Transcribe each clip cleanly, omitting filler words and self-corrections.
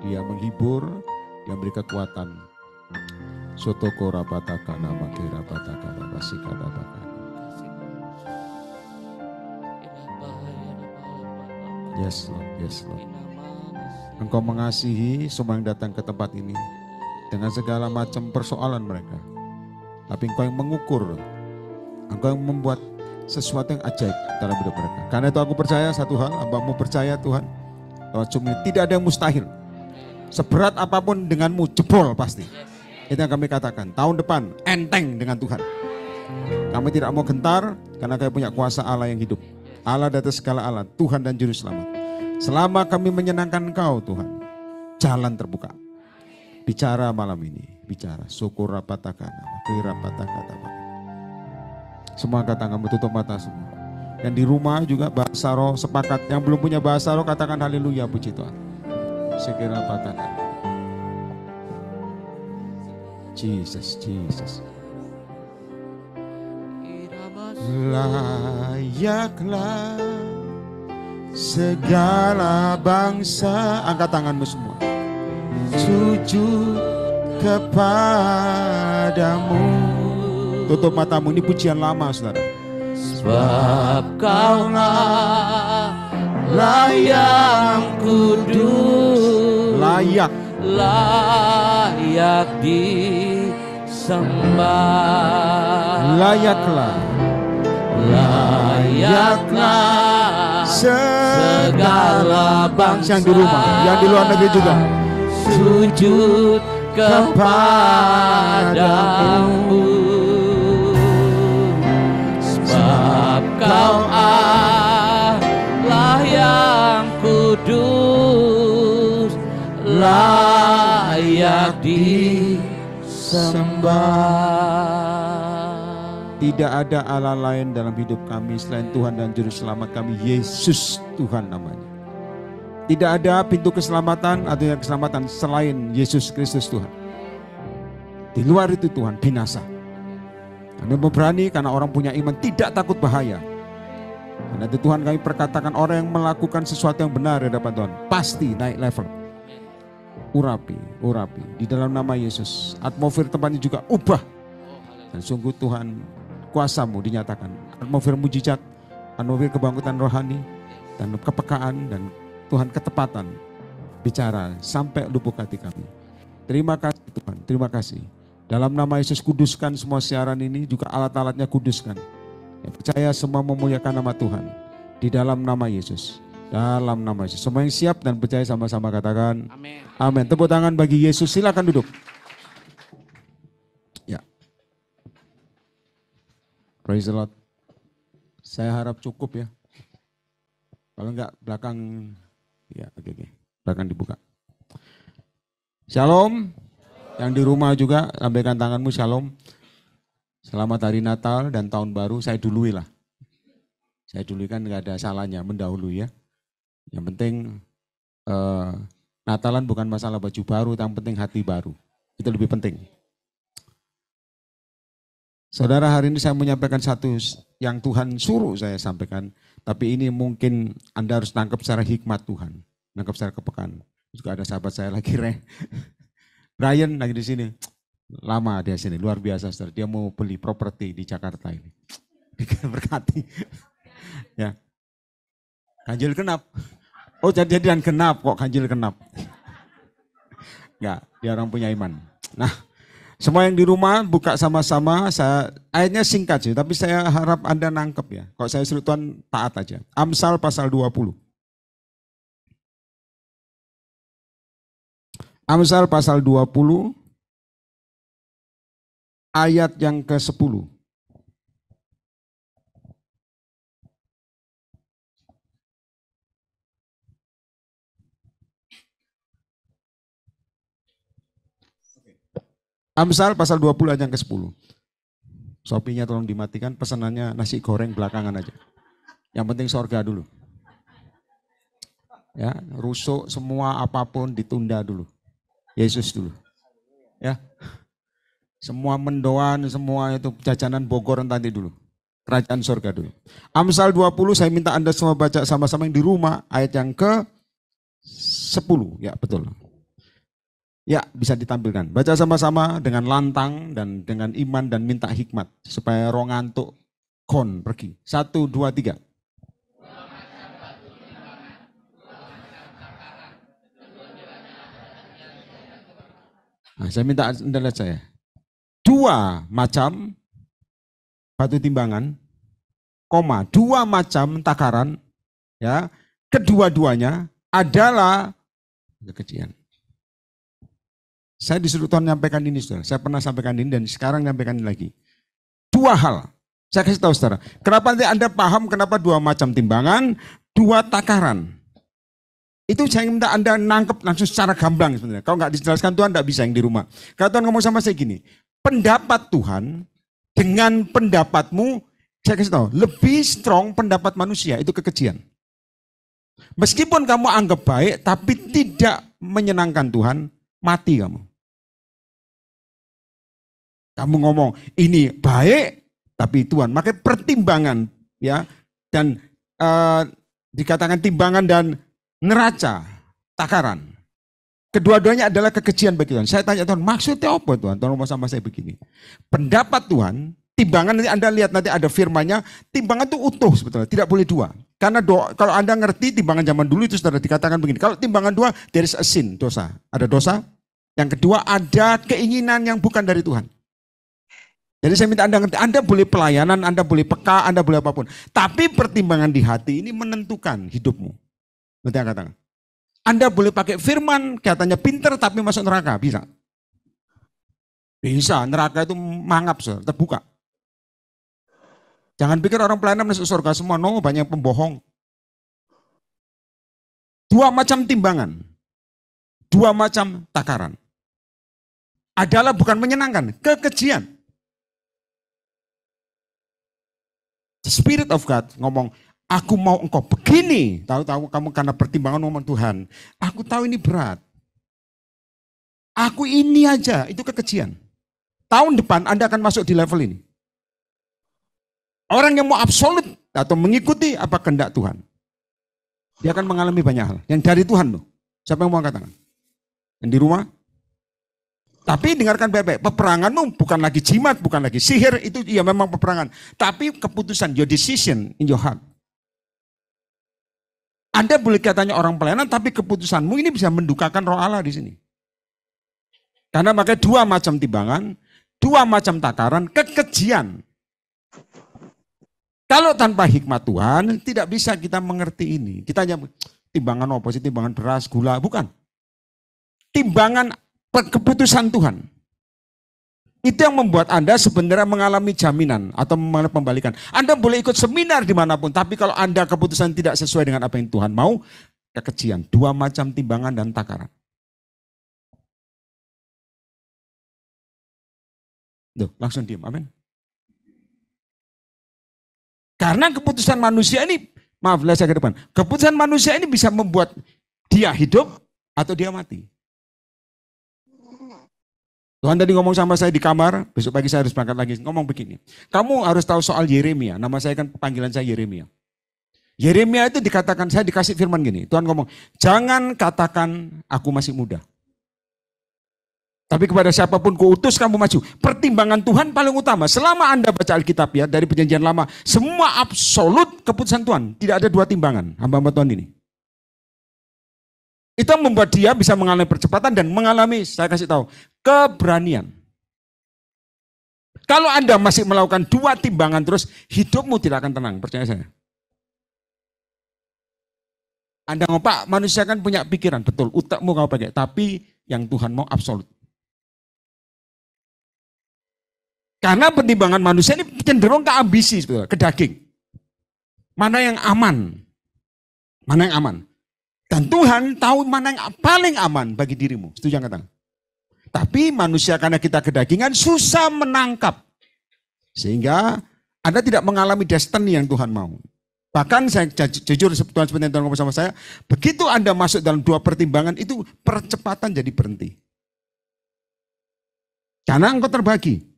Dia menghibur, dia memberi kekuatan. Sotoko rapataka nama kira pataka rabasika rabaka. Yes Lord, yes Lord. Engkau mengasihi semua yang datang ke tempat ini dengan segala macam persoalan mereka. Tapi Engkau yang mengukur, Engkau yang membuat sesuatu yang ajaib dalam hidup mereka. Karena itu aku percaya satu hal, hamba-Mu percaya Tuhan, bahwa tidak ada yang mustahil. Seberat apapun denganmu jebol pasti. Itu yang kami katakan, tahun depan enteng dengan Tuhan. Kami tidak mau gentar karena kami punya kuasa Allah yang hidup. Allah di atas segala Allah, Tuhan dan Juru Selamat. Selama kami menyenangkan Engkau Tuhan, jalan terbuka. Bicara malam ini, bicara. Syukur rapatakana, kira patakata. Semua kata kamu tutup mata semua. Yang di rumah juga bahasa roh sepakat. Yang belum punya bahasa roh katakan haleluya, puji Tuhan. Sekira patakana. Jesus, Jesus. Layaklah segala bangsa, angkat tanganmu semua, sujud kepadamu. Tutup matamu, ini pujian lama saudara. Sebab Kaulah layak kudus, Layak disembah. Layaklah segala bangsa yang di rumah, yang di luar negeri juga, sujud kepadamu. Sebab Kau Allah yang kudus, layak disembah. Tidak ada Allah lain dalam hidup kami selain Tuhan dan Juru Selamat kami, Yesus Tuhan namanya. Tidak ada pintu keselamatan atau yang keselamatan selain Yesus Kristus Tuhan. Di luar itu Tuhan binasa. Kami berani karena orang punya iman tidak takut bahaya. Karena itu Tuhan kami perkatakan orang yang melakukan sesuatu yang benar di hadapan Tuhan pasti naik level. Urapi di dalam nama Yesus. Atmosfer tempatnya juga ubah. Dan sungguh Tuhan, kuasa-Mu dinyatakan. Atmosfer mujizat, atmosfer kebangkitan rohani, dan kepekaan, dan Tuhan ketepatan bicara sampai lubuk hati kami. Terima kasih Tuhan, terima kasih. Dalam nama Yesus kuduskan semua siaran ini, juga alat-alatnya kuduskan. Yang percaya semua memuliakan nama Tuhan. Di dalam nama Yesus. Dalam nama Yesus. Semua yang siap dan percaya sama-sama katakan amin. Amin. Tepuk tangan bagi Yesus, silakan duduk. Ya. Praise the Lord. Saya harap cukup ya. Kalau enggak belakang, ya oke. Belakang dibuka. Shalom. Yang di rumah juga, lambaikan tanganmu, shalom. Selamat hari Natal dan Tahun Baru, saya dului lah. Saya dului kan nggak ada salahnya, mendahului ya. Yang penting Natalan bukan masalah baju baru, yang penting hati baru. Itu lebih penting. Saudara, hari ini saya menyampaikan satu yang Tuhan suruh saya sampaikan. Tapi ini mungkin Anda harus tangkap secara hikmat Tuhan. Tangkap secara kepekaan. Juga ada sahabat saya lagi, Brian lagi di sini. Lama dia sini, luar biasa saudara. Dia mau beli properti di Jakarta ini. Berkati. Ya. Ganjil genap. Oh jadian genap kok ganjil genap. Enggak, dia orang punya iman. Nah, semua yang di rumah buka sama-sama. Ayatnya singkat sih, tapi saya harap Anda nangkep ya. Kalau saya suruh Tuhan taat aja. Amsal pasal 20. Amsal pasal 20 ayat yang ke-10. Amsal pasal 20 ayat yang ke-10. Shopee-nya tolong dimatikan, pesanannya nasi goreng belakangan aja. Yang penting sorga dulu. Ya, rusuk semua apapun ditunda dulu. Yesus dulu. Ya. Semua mendoan, semua itu jajanan Bogor nanti dulu. Kerajaan sorga dulu. Amsal 20 saya minta Anda semua baca sama-sama yang di rumah ayat yang ke-10. Ya, betul. Ya, bisa ditampilkan. Baca sama-sama dengan lantang dan dengan iman dan minta hikmat. Supaya roh ngantuk kon pergi. 1, 2, 3. Nah, saya minta Anda lihat saya. 2 macam batu timbangan, 2 macam takaran, ya. Kedua-duanya adalah kekejian. Saya disuruh Tuhan menyampaikan ini, saudara. Saya pernah sampaikan ini dan sekarang menyampaikan ini lagi. 2 hal. Saya kasih tahu, saudara. Kenapa nanti Anda paham kenapa 2 macam timbangan, 2 takaran. Itu saya minta Anda nangkep langsung secara gamblang sebenarnya. Kalau nggak dijelaskan Tuhan nggak bisa yang di rumah. Kalau Tuhan ngomong sama saya gini, pendapat Tuhan dengan pendapatmu, saya kasih tahu, lebih strong pendapat manusia, itu kekejian. Meskipun kamu anggap baik, tapi tidak menyenangkan Tuhan, mati kamu. Kamu ngomong ini baik, tapi Tuhan. Makanya pertimbangan, ya, dan dikatakan timbangan dan neraca, takaran. Kedua-duanya adalah kekejian bagi Tuhan. Saya tanya Tuhan, maksudnya apa Tuhan? Tuhan ngomong sama saya begini. Pendapat Tuhan, timbangan nanti Anda lihat nanti ada firmannya, timbangan itu utuh sebetulnya, tidak boleh 2. Karena kalau Anda ngerti timbangan zaman dulu itu sudah dikatakan begini. Kalau timbangan 2, there is a sin, dosa. Ada dosa. Yang kedua, ada keinginan yang bukan dari Tuhan. Jadi saya minta Anda ngerti, Anda boleh pelayanan, Anda boleh peka, Anda boleh apapun. Tapi pertimbangan di hati ini menentukan hidupmu. Nanti yang katakan. Anda boleh pakai firman, katanya pinter tapi masuk neraka, bisa. Bisa, neraka itu mangap, terbuka. Jangan pikir orang pelayanan masuk surga semua, no, banyak pembohong. 2 macam timbangan, 2 macam takaran. Adalah bukan menyenangkan, kekejian. The Spirit of God ngomong, aku mau engkau begini. Tahu-tahu kamu karena pertimbangan ngomong Tuhan. Aku tahu ini berat. Aku ini aja, itu kekejian. Tahun depan Anda akan masuk di level ini. Orang yang mau absolut atau mengikuti apa kehendak Tuhan. Dia akan mengalami banyak hal. Yang dari Tuhan loh. Siapa yang mau katakan? Yang di rumah? Tapi dengarkan baik-baik, peperanganmu bukan lagi jimat, bukan lagi sihir, itu ya memang peperangan. Tapi keputusan, your decision in your heart. Anda boleh katanya orang pelayanan, tapi keputusanmu ini bisa mendukakan roh Allah di sini. Karena makanya 2 macam timbangan, 2 macam takaran, kekejian. Kalau tanpa hikmat Tuhan, tidak bisa kita mengerti ini. Kita hanya timbangan apa sih, timbangan beras, gula, bukan. Timbangan keputusan Tuhan. Itu yang membuat Anda sebenarnya mengalami jaminan atau mengalami pembalikan. Anda boleh ikut seminar dimanapun, tapi kalau Anda keputusan tidak sesuai dengan apa yang Tuhan mau, kekejian. 2 macam timbangan dan takaran. Duh, langsung diam, amin. Karena keputusan manusia ini, maaf, lihat saya ke depan. Keputusan manusia ini bisa membuat dia hidup atau dia mati. Tuhan tadi ngomong sama saya di kamar, besok pagi saya harus berangkat lagi, ngomong begini. Kamu harus tahu soal Yeremia, nama saya kan panggilan saya Yeremia. Yeremia itu dikatakan, saya dikasih firman gini, Tuhan ngomong, jangan katakan aku masih muda. Tapi kepada siapapun kuutus kamu maju. Pertimbangan Tuhan paling utama, selama Anda baca Alkitab ya, dari perjanjian lama, semua absolut keputusan Tuhan, tidak ada 2 timbangan, hamba-hamba Tuhan ini. Itu yang membuat dia bisa mengalami percepatan dan mengalami, saya kasih tahu, keberanian. Kalau Anda masih melakukan 2 timbangan terus, hidupmu tidak akan tenang, percaya saya. Anda ngomong, Pak, manusia kan punya pikiran, betul, utakmu kau pakai, tapi yang Tuhan mau absolut. Karena pertimbangan manusia ini cenderung ke ambisi, ke daging. Mana yang aman? Mana yang aman? Dan Tuhan tahu mana yang paling aman bagi dirimu. Setuju angkat tangan? Tapi manusia karena kita kedagingan susah menangkap. Sehingga Anda tidak mengalami destiny yang Tuhan mau. Bahkan saya jujur Tuhan seperti yang Tuhan ngomong sama saya. Begitu Anda masuk dalam 2 pertimbangan itu percepatan jadi berhenti. Karena engkau terbagi.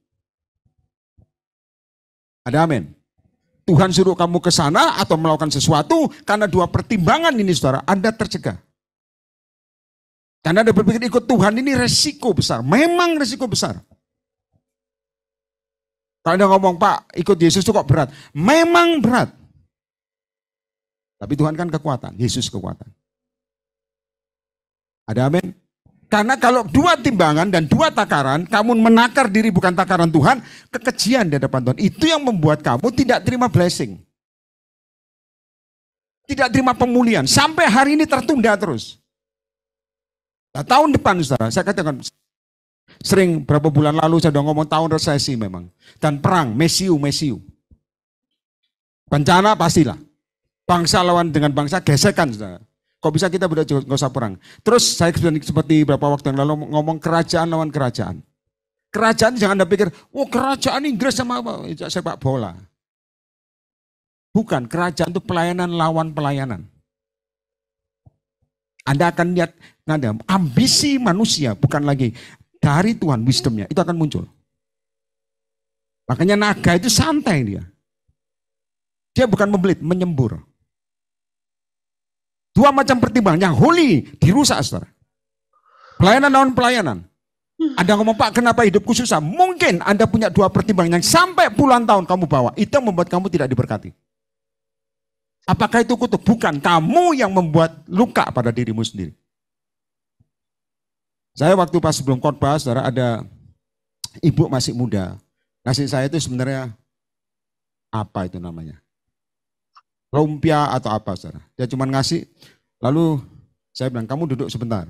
Ada amin. Tuhan suruh kamu ke sana atau melakukan sesuatu karena 2 pertimbangan ini saudara, Anda tercegah. Karena Anda berpikir ikut Tuhan ini resiko besar. Memang resiko besar. Kalau Anda ngomong, Pak, ikut Yesus itu kok berat. Memang berat. Tapi Tuhan kan kekuatan, Yesus kekuatan. Ada amin? Karena kalau 2 timbangan dan 2 takaran, kamu menakar diri bukan takaran Tuhan, kekejian di hadapan Tuhan. Itu yang membuat kamu tidak terima blessing. Tidak terima pemulihan. Sampai hari ini tertunda terus. Nah, tahun depan, saudara, saya katakan, sering berapa bulan lalu saya sudah ngomong tahun resesi memang. Dan perang, mesiu. Bencana pastilah. Bangsa lawan dengan bangsa, gesekan, saudara. Kok bisa kita nggak usah perang? Terus saya seperti beberapa waktu yang lalu ngomong kerajaan lawan kerajaan. Kerajaan jangan Anda pikir, kerajaan Inggris sama apa? Sepak bola. Bukan, kerajaan itu pelayanan lawan pelayanan. Anda akan lihat, ambisi manusia bukan lagi dari Tuhan, wisdomnya, itu akan muncul. Makanya naga itu santai dia. Dia bukan membelit, menyembur. 2 macam pertimbangan, yang holy dirusak, saudara. Pelayanan lawan pelayanan. Anda ngomong, Pak, kenapa hidupku susah? Mungkin Anda punya 2 pertimbangan yang sampai puluhan tahun kamu bawa. Itu yang membuat kamu tidak diberkati. Apakah itu kutuk? Bukan, kamu yang membuat luka pada dirimu sendiri. Saya waktu pas sebelum khotbah, saudara, ada ibu masih muda. Ngasih saya itu sebenarnya, apa itu namanya? Lumpia atau apa, saudara. Dia cuma ngasih, lalu saya bilang, kamu duduk sebentar.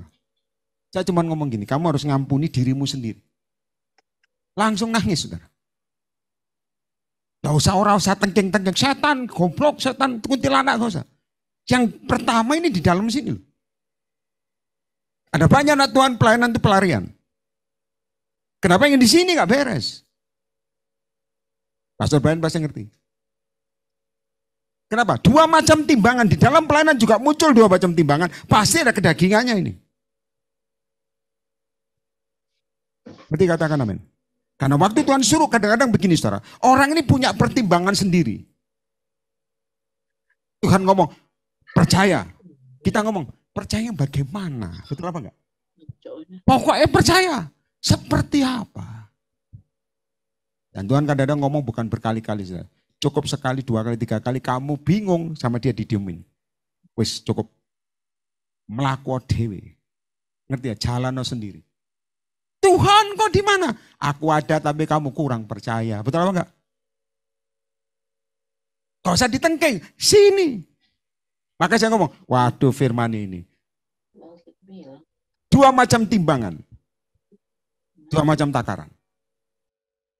Saya cuma ngomong gini, kamu harus ngampuni dirimu sendiri. Langsung nangis, saudara. Gak usah usah tengking-tengking, setan, goblok, setan, kuntilanak, gak usah. Yang pertama ini di dalam sini loh. Ada banyak anak Tuhan pelayanan itu pelarian. Kenapa yang di sini gak beres? Pastor Brian pasti ngerti. Kenapa? 2 macam timbangan. Di dalam pelayanan juga muncul 2 macam timbangan. Pasti ada kedagingannya ini. Berarti katakan amin. Karena waktu Tuhan suruh kadang-kadang begini, saudara. Orang ini punya pertimbangan sendiri. Tuhan ngomong, percaya. Kita ngomong, percaya bagaimana? Betul apa enggak? Pokoknya percaya. Seperti apa? Dan Tuhan kadang-kadang ngomong bukan berkali-kali, saudara. Cukup sekali, 2 kali, 3 kali, kamu bingung sama dia didiemin. Wis cukup. Melaku dewe. Ngerti ya, jalan sendiri. Tuhan kok di mana? Aku ada tapi kamu kurang percaya. Betul apa enggak? Gak usah ditengking, sini. Maka saya ngomong, waduh firman ini. 2 macam timbangan. 2 macam takaran.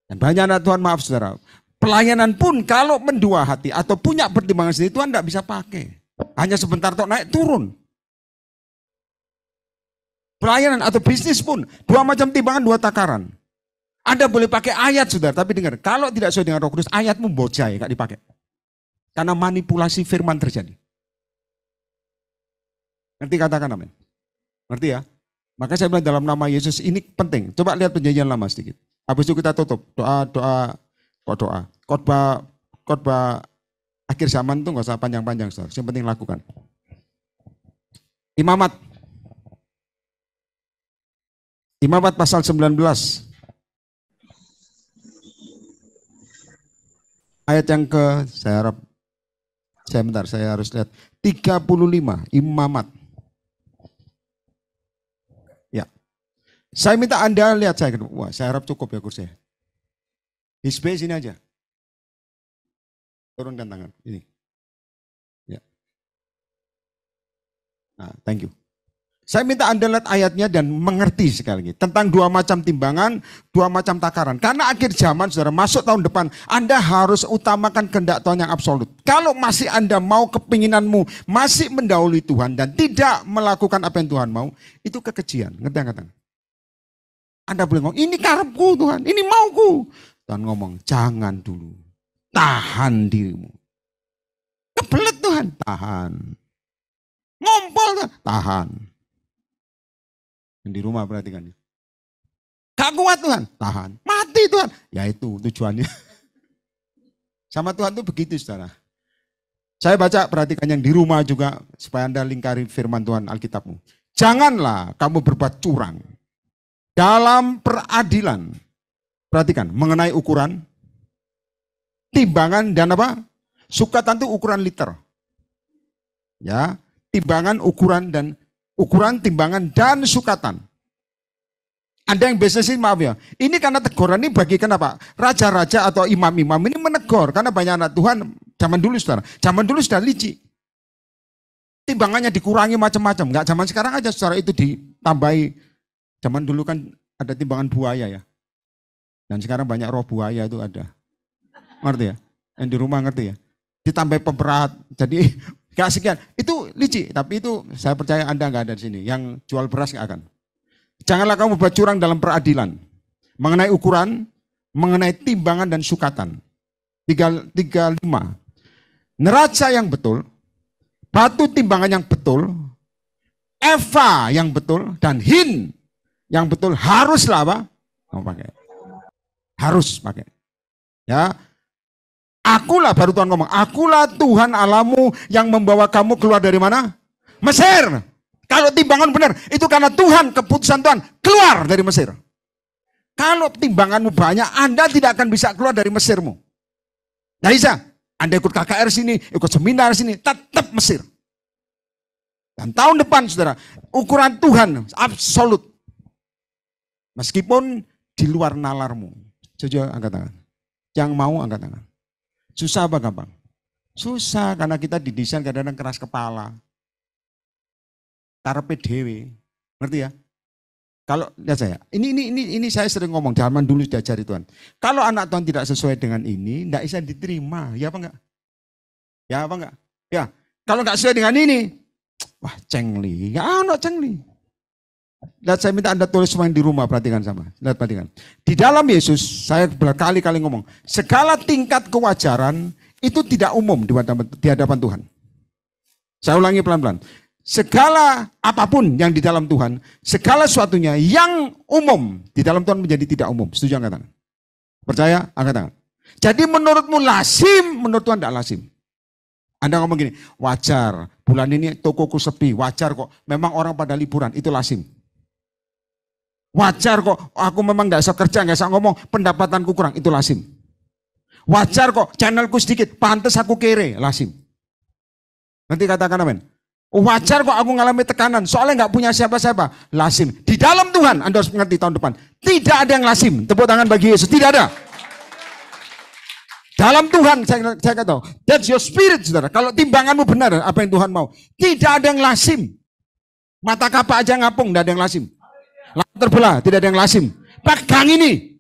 Dan banyak anak Tuhan, maaf saudara. Pelayanan pun kalau mendua hati atau punya pertimbangan sendiri, Tuhan tidak bisa pakai. Hanya sebentar tok naik turun. Pelayanan atau bisnis pun 2 macam timbangan, 2 takaran. Anda boleh pakai ayat saudara, tapi dengar, kalau tidak sesuai dengan Roh Kudus, ayatmu bocai, nggak dipakai. Karena manipulasi firman terjadi. Ngerti katakan amin? Ngerti ya? Maka saya bilang dalam nama Yesus ini penting. Coba lihat perjanjian lama sedikit. Habis itu kita tutup. Doa. Khotbah akhir zaman itu nggak usah panjang-panjang, saudara. Yang penting lakukan. Imamat pasal 19. Ayat yang saya harus lihat 35, Imamat. Ya. Saya minta Anda lihat saya. Wah, saya harap cukup ya kursinya. Hisbe sini aja. Turunkan tangan. Ini. Ya. Nah, thank you. Saya minta Anda lihat ayatnya dan mengerti sekali lagi. Tentang 2 macam timbangan, 2 macam takaran. Karena akhir zaman, saudara, masuk tahun depan, Anda harus utamakan kehendak Tuhan yang absolut. Kalau masih Anda mau kepinginanmu, masih mendahului Tuhan dan tidak melakukan apa yang Tuhan mau, itu kekejian. Ngerti kata? Anda boleh ngomong, ini karepku Tuhan, ini mauku. Tuhan ngomong, jangan dulu. Tahan dirimu. Kebelet Tuhan, tahan. Ngompol Tuhan, tahan. Yang di rumah perhatikan. Gak kuat Tuhan, tahan. Mati Tuhan, ya itu tujuannya. Sama Tuhan itu begitu saudara. Saya baca, perhatikan yang di rumah juga, supaya Anda lingkari firman Tuhan Alkitabmu. Janganlah kamu berbuat curang dalam peradilan. Perhatikan, mengenai ukuran, timbangan dan apa? Sukatan itu ukuran liter. Ya, timbangan, ukuran, timbangan dan sukatan. Ada yang biasa sih, maaf ya. Ini karena teguran ini bagi kenapa? Raja-raja atau imam-imam ini menegur karena banyak anak Tuhan zaman dulu saudara. Zaman dulu sudah licik. Timbangannya dikurangi macam-macam. Enggak zaman sekarang aja saudara, itu ditambahi. Zaman dulu kan ada timbangan buaya ya. Dan sekarang banyak roh buaya itu ada. Ngerti ya? Yang di rumah ngerti ya? Ditambah pemberat. Jadi gak sekian. Itu licik. Tapi itu saya percaya Anda gak ada di sini. Yang jual beras gak akan. Janganlah kamu berbuat curang dalam peradilan. Mengenai ukuran, mengenai timbangan dan sukatan. 35. Neraca yang betul, batu timbangan yang betul, eva yang betul, dan hin yang betul haruslah apa? Kamu pakai. Harus pakai. Ya. Akulah, baru Tuhan ngomong, akulah Tuhan Allahmu yang membawa kamu keluar dari mana? Mesir. Kalau timbangan benar, itu karena Tuhan, keputusan Tuhan, keluar dari Mesir. Kalau timbanganmu banyak, Anda tidak akan bisa keluar dari Mesirmu. Nggak bisa. Anda ikut KKR sini, ikut seminar sini, tetap Mesir. Dan tahun depan, saudara, ukuran Tuhan absolut. Meskipun di luar nalarmu. Coba angkat tangan. Yang mau angkat tangan. Susah apa gampang? Susah, karena kita didesain kadang-kadang keras kepala. Karepe dhewe. Ngerti ya? Kalau lihat saya, ini saya sering ngomong, zaman dulu diajari Tuhan. Kalau anak Tuhan tidak sesuai dengan ini, tidak bisa diterima. Ya apa enggak? Ya apa enggak? Ya, kalau enggak sesuai dengan ini, wah cengli. Ya anak cengli. Lihat, saya minta Anda tulis semua yang di rumah, perhatikan sama. Lihat, perhatikan. Di dalam Yesus, saya berkali-kali ngomong, segala tingkat kewajaran itu tidak umum di hadapan Tuhan. Saya ulangi pelan-pelan. Segala apapun yang di dalam Tuhan, segala sesuatunya yang umum di dalam Tuhan menjadi tidak umum. Setuju angkat tangan? Percaya? Angkat tangan. Jadi menurutmu lazim, menurut Tuhan tidak lazim. Anda ngomong gini, wajar, bulan ini tokoku sepi, wajar kok. Memang orang pada liburan, itu lazim. Wajar kok, aku memang gak bisa kerja, gak bisa ngomong, pendapatanku kurang, itu lazim. Wajar kok, channelku sedikit, pantas aku kere, lazim. Nanti katakan amin. Wajar kok aku ngalami tekanan, soalnya gak punya siapa-siapa, lazim. Di dalam Tuhan, Anda harus mengerti tahun depan, tidak ada yang lazim. Tepuk tangan bagi Yesus, tidak ada. Dalam Tuhan, saya kata, that's your spirit, saudara. Kalau timbanganmu benar, apa yang Tuhan mau. Tidak ada yang lazim. Mata kapak aja ngapung, tidak ada yang lazim. Langit terbelah, tidak ada yang lazim. Pegang ini.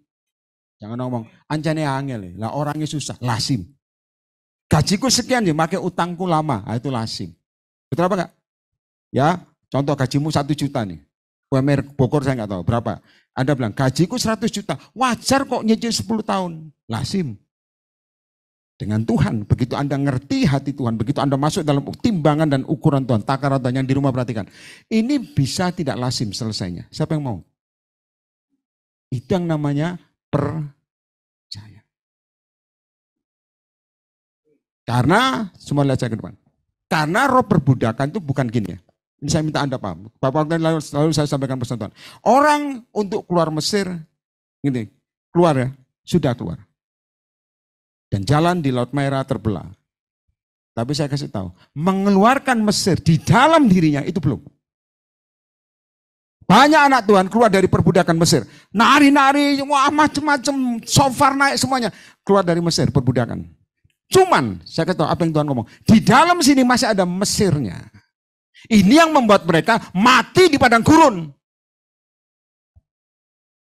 Jangan ngomong, ancane angel, lah orangnya susah, lazim. Gajiku sekian, ya, pakai utangku lama, nah, itu lazim. Betul apa enggak? Ya, contoh gajimu 1 juta nih. UMR Bogor saya nggak tahu berapa. Anda bilang, gajiku 100 juta, wajar kok nyicil 10 tahun. Lazim. Dengan Tuhan, begitu Anda ngerti hati Tuhan, begitu Anda masuk dalam timbangan dan ukuran Tuhan, takaran Tuhan yang di rumah perhatikan. Ini bisa tidak lazim selesainya. Siapa yang mau? Itu yang namanya percaya. Karena, semua lihat saya ke depan. Karena roh perbudakan itu bukan gini ya. Ini saya minta Anda paham. Bapak lalu saya sampaikan pesan Tuhan. Orang untuk keluar Mesir, gini, keluar ya, sudah keluar. Dan jalan di Laut Merah terbelah. Tapi saya kasih tahu, mengeluarkan Mesir di dalam dirinya itu belum. Banyak anak Tuhan keluar dari perbudakan Mesir. Nari-nari, wah macam-macam, sofar naik semuanya. Keluar dari Mesir, perbudakan. Cuman, saya kasih tahu apa yang Tuhan ngomong. Di dalam sini masih ada Mesirnya. Ini yang membuat mereka mati di padang gurun.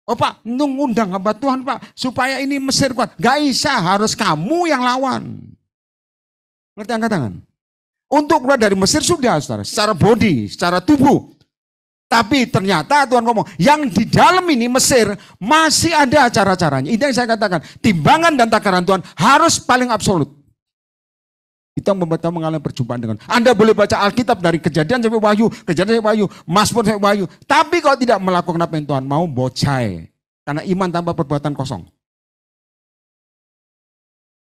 Oh Pak, ngundang hamba Tuhan Pak, supaya ini Mesir kuat. Gak bisa, harus kamu yang lawan. Ngerti angkat tangan? Untuk keluar dari Mesir sudah, saudara, secara body, secara tubuh. Tapi ternyata Tuhan ngomong, yang di dalam ini Mesir masih ada cara-caranya. Itu yang saya katakan, timbangan dan takaran Tuhan harus paling absolut. Itu yang membuat kamu mengalami perjumpaan dengan. Anda boleh baca Alkitab dari Kejadian sampai Wahyu, Kejadian sampai Wahyu, Mazmur sampai Wahyu. Tapi kalau tidak melakukan apa yang Tuhan mau, bocai. Karena iman tanpa perbuatan kosong.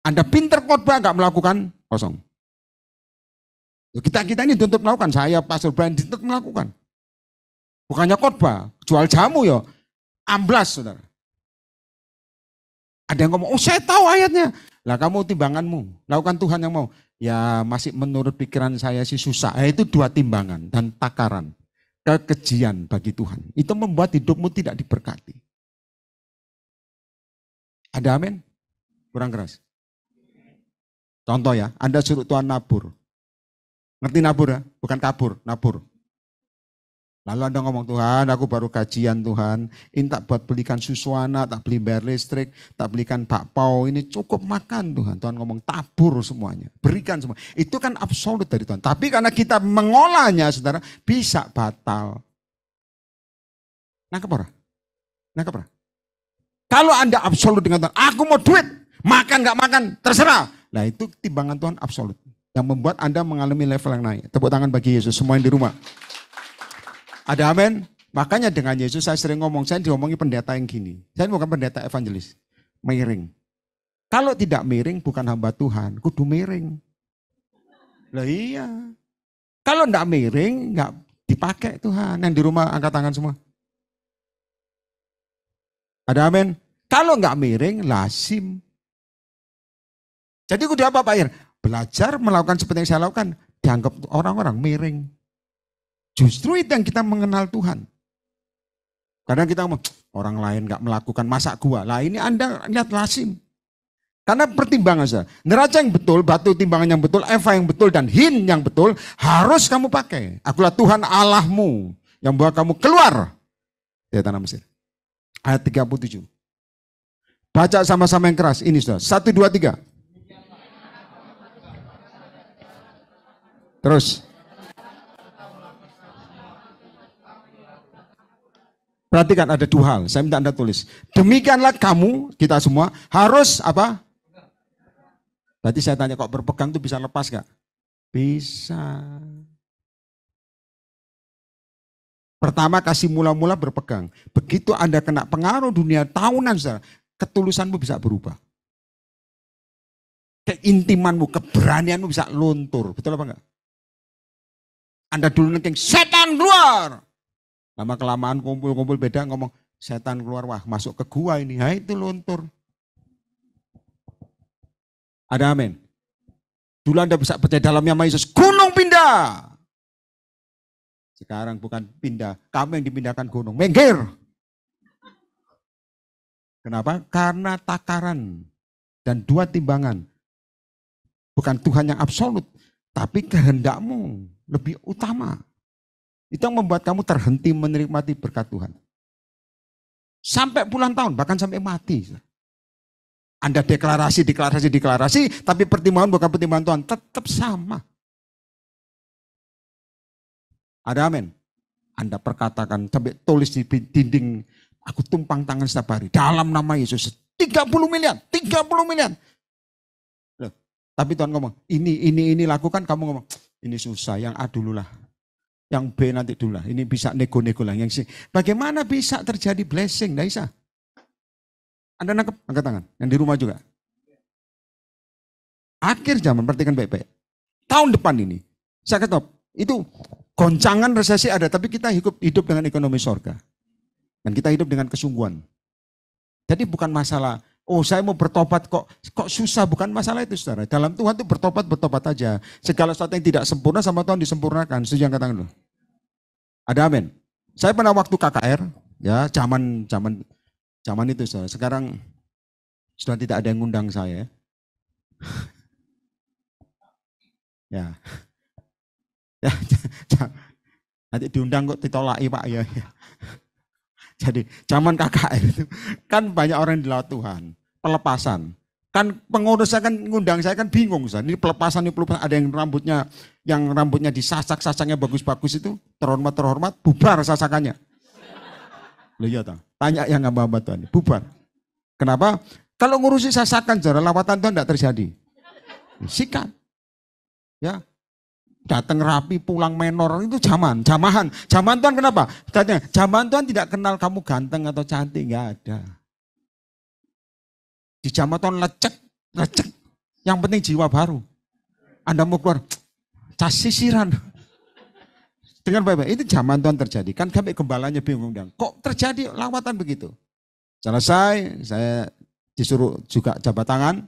Anda pinter khotbah nggak melakukan, kosong. Kita ini dituntut melakukan. Saya, Pastor Brian, dituntut melakukan. Bukannya khotbah, jual jamu ya. Amblas, saudara. Ada yang ngomong, oh saya tahu ayatnya. Lah kamu timbanganmu, lakukan Tuhan yang mau. Ya masih menurut pikiran saya sih susah. Itu 2 timbangan dan takaran. Kekejian bagi Tuhan. Itu membuat hidupmu tidak diberkati. Ada amin? Kurang keras. Contoh ya, Anda suruh Tuhan nabur. Ngerti nabur ya? Bukan kabur, nabur. Lalu Anda ngomong, Tuhan aku baru gajian Tuhan, ini tak buat belikan susu anak, tak beli bayar listrik, tak belikan bakpao, ini cukup makan Tuhan. Tuhan ngomong tabur semuanya, berikan semua. Itu kan absolut dari Tuhan. Tapi karena kita mengolahnya saudara, bisa batal. Nangkep orang? Nangkep orang? Kalau Anda absolut dengan Tuhan, aku mau duit, makan gak makan, terserah. Nah itu timbangan Tuhan absolut. Yang membuat Anda mengalami level yang naik. Tepuk tangan bagi Yesus, semua yang di rumah. Ada amin? Makanya dengan Yesus saya sering ngomong, saya diomongi pendeta yang gini. Saya bukan pendeta evangelis, miring. Kalau tidak miring bukan hamba Tuhan, kudu miring. Lah iya. Kalau enggak miring, enggak dipakai Tuhan. Yang di rumah angkat tangan semua. Ada amin? Kalau enggak miring, lazim. Jadi kudu apa Pak Ir? Belajar melakukan seperti yang saya lakukan, dianggap orang-orang miring. Justru itu yang kita mengenal Tuhan. Kadang kita ngomong, orang lain gak melakukan, masa gua. Lah ini Anda lihat lazim. Karena pertimbangan saja. Neraca yang betul, batu timbangan yang betul, eva yang betul, dan hin yang betul, harus kamu pakai. Akulah Tuhan Allahmu, yang membawa kamu keluar dari tanah Mesir. Ayat 37. Baca sama-sama yang keras, ini sudah. 1, 2, 3. Terus. Perhatikan ada 2 hal, saya minta Anda tulis. Demikianlah kamu, kita semua, harus apa? Berarti saya tanya, kok berpegang itu bisa lepas gak? Bisa. Pertama kasih mula-mula berpegang. Begitu Anda kena pengaruh dunia tahunan, saudara, ketulusanmu bisa berubah. Keintimanmu, keberanianmu bisa luntur. Betul apa enggak? Anda dulu nengking, setan keluar. Lama kelamaan kumpul-kumpul beda ngomong, setan keluar, wah masuk ke gua ini. Nah itu luntur. Ada amin. Dulu Anda bisa percaya dalam nama Yesus, gunung pindah. Sekarang bukan pindah, kamu yang dipindahkan gunung. Minggir. Kenapa? Karena takaran dan 2 timbangan. Bukan Tuhan yang absolut, tapi kehendakmu lebih utama. Itu yang membuat kamu terhenti menikmati berkat Tuhan. Sampai puluhan tahun, bahkan sampai mati. Anda deklarasi, tapi pertimbangan bukan pertimbangan Tuhan, tetap sama. Ada amin? Anda perkatakan, sampai tulis di dinding, aku tumpang tangan setiap hari, dalam nama Yesus, 30 miliar. Loh, tapi Tuhan ngomong, ini lakukan, kamu ngomong, ini susah, yang A dulu lah. Yang B nanti dulu lah, ini bisa nego-nego lah. Yang C. Bagaimana bisa terjadi blessing? Tidak bisa. Anda nangkep, angkat tangan. Yang di rumah juga. Akhir zaman, perhatikan baik-baik. Tahun depan ini, saya kata, itu goncangan resesi ada, tapi kita hidup dengan ekonomi surga. Dan kita hidup dengan kesungguhan. Jadi bukan masalah, oh saya mau bertobat kok susah, bukan masalah itu saudara. Dalam Tuhan itu bertobat aja. Segala sesuatu yang tidak sempurna sama Tuhan disempurnakan. Setuju angkat tangan dulu. Ada amin. Saya pernah waktu KKR, ya zaman itu saudara. Sekarang sudah tidak ada yang ngundang saya. Ya. Ya, nanti diundang kok ditolaki Pak ya. Jadi zaman KKR itu kan banyak orang yang dilawan Tuhan, pelepasan. Kan pengurus saya kan ngundang saya kan bingung. Ini pelepasan, ada yang rambutnya disasak-sasaknya bagus-bagus itu, terhormat, bubar sasakannya. Loh iya toh, tanya yang hamba-hamba Tuhan, bubar. Kenapa? Kalau ngurusi sasakan, saudara, lawatan Tuhan tidak terjadi. Sikat. Ya. Datang rapi, pulang menor, itu jamahan. Zaman Tuhan kenapa? Katanya, zaman Tuhan tidak kenal kamu ganteng atau cantik, enggak ada. Di zaman Tuhan lecek. Yang penting jiwa baru. Anda mau keluar, cas sisiran. Dengar baik-baik, itu zaman Tuhan terjadi. Kan sampai gembalanya bingung. Kok terjadi lawatan begitu? Selesai, saya disuruh juga jabat tangan.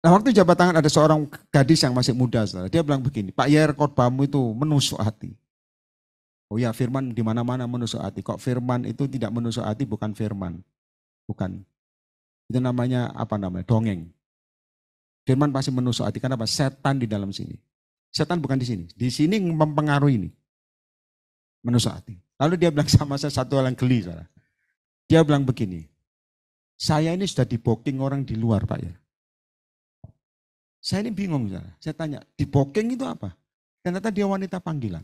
Nah waktu jabat tangan ada seorang gadis yang masih muda. Saudara. Dia bilang begini, Pak Yer, khotbahmu itu menusuk hati. Oh ya, firman di mana-mana menusuk hati. Kok firman itu tidak menusuk hati, bukan firman. Bukan. Itu namanya apa namanya? Dongeng. Firman pasti menusuk hati. Kenapa? Setan di dalam sini. Setan bukan di sini. Di sini mempengaruhi ini. Menusuk hati. Lalu dia bilang sama saya satu hal yang geli. Saudara. Dia bilang begini. Saya ini sudah di-booking orang di luar Pak ya. Saya ini bingung. Saudara. Saya tanya, di-booking itu apa? Ternyata dia wanita panggilan.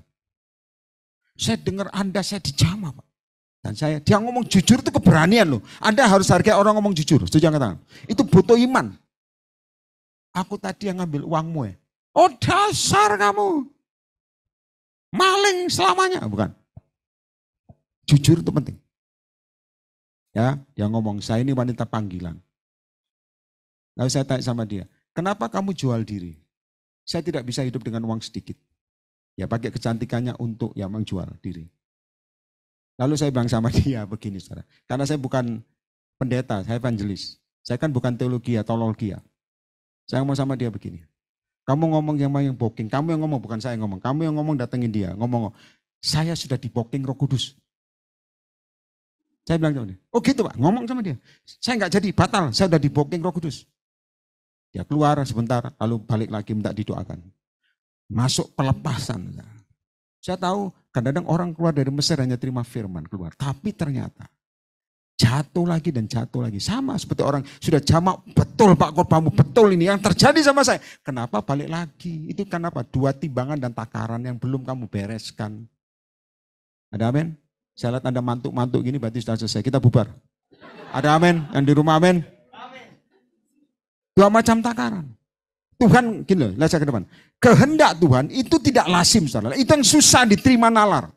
Saya dengar Anda, saya dijamah Pak. Dan dia ngomong jujur itu keberanian loh. Anda harus hargai orang ngomong jujur. Setuju angkat tangan. Itu butuh iman. Aku tadi yang ngambil uangmu ya. Oh dasar kamu. Maling selamanya. Bukan. Jujur itu penting. Ya, dia ngomong, saya ini wanita panggilan. Lalu saya tanya sama dia, kenapa kamu jual diri? Saya tidak bisa hidup dengan uang sedikit. Ya pakai kecantikannya untuk ya menjual diri. Lalu saya bilang sama dia begini saudara. Karena saya bukan pendeta, saya evangelis. Saya kan bukan teologi atau teologi. Saya ngomong sama dia begini. Kamu ngomong yang booking, kamu yang ngomong bukan saya yang ngomong. Kamu yang ngomong datengin dia, ngomong, saya sudah di booking Roh Kudus. Saya bilang sama dia, oh gitu Pak, ngomong sama dia. Saya enggak jadi, batal, saya sudah di booking Roh Kudus. Dia keluar sebentar, lalu balik lagi minta didoakan. Masuk pelepasan. Saya tahu kadang-kadang orang keluar dari Mesir hanya terima firman keluar. Tapi ternyata jatuh lagi dan jatuh lagi. Sama seperti orang sudah jamak, betul Pak khotbahmu, betul ini yang terjadi sama saya. Kenapa balik lagi? Itu kenapa? 2 timbangan dan takaran yang belum kamu bereskan. Ada amin? Saya lihat Anda mantuk-mantuk gini berarti sudah selesai. Kita bubar. Ada amin? Yang di rumah amin? 2 macam takaran. Tuhan, gini loh, lihat saya ke depan. Kehendak Tuhan itu tidak lazim, saudara. Itu yang susah diterima nalar.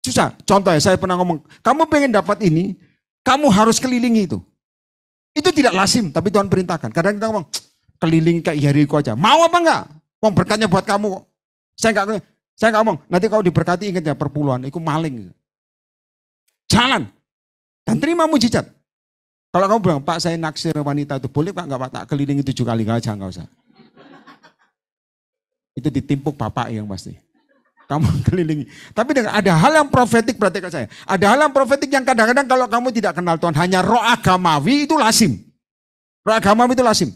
Susah. Contoh ya, saya pernah ngomong, kamu pengen dapat ini, kamu harus kelilingi itu. Itu tidak lazim, tapi Tuhan perintahkan. Kadang kita ngomong, keliling kayak Yeriko aja. Mau apa enggak? Wong berkatnya buat kamu. Saya enggak ngomong, nanti kalau diberkati ingat ya perpuluhan, itu maling. Jalan. Dan terima mujizat. Kalau kamu bilang, Pak saya naksir wanita itu, boleh Pak enggak Pak? Tak kelilingi 7 kali, enggak usah. Itu ditimpuk bapak yang pasti. Kamu kelilingi. Tapi ada hal yang profetik, perhatikan saya. Ada hal yang profetik yang kadang-kadang kalau kamu tidak kenal Tuhan, hanya roh agamawi itu lazim. Roh agamawi itu lazim.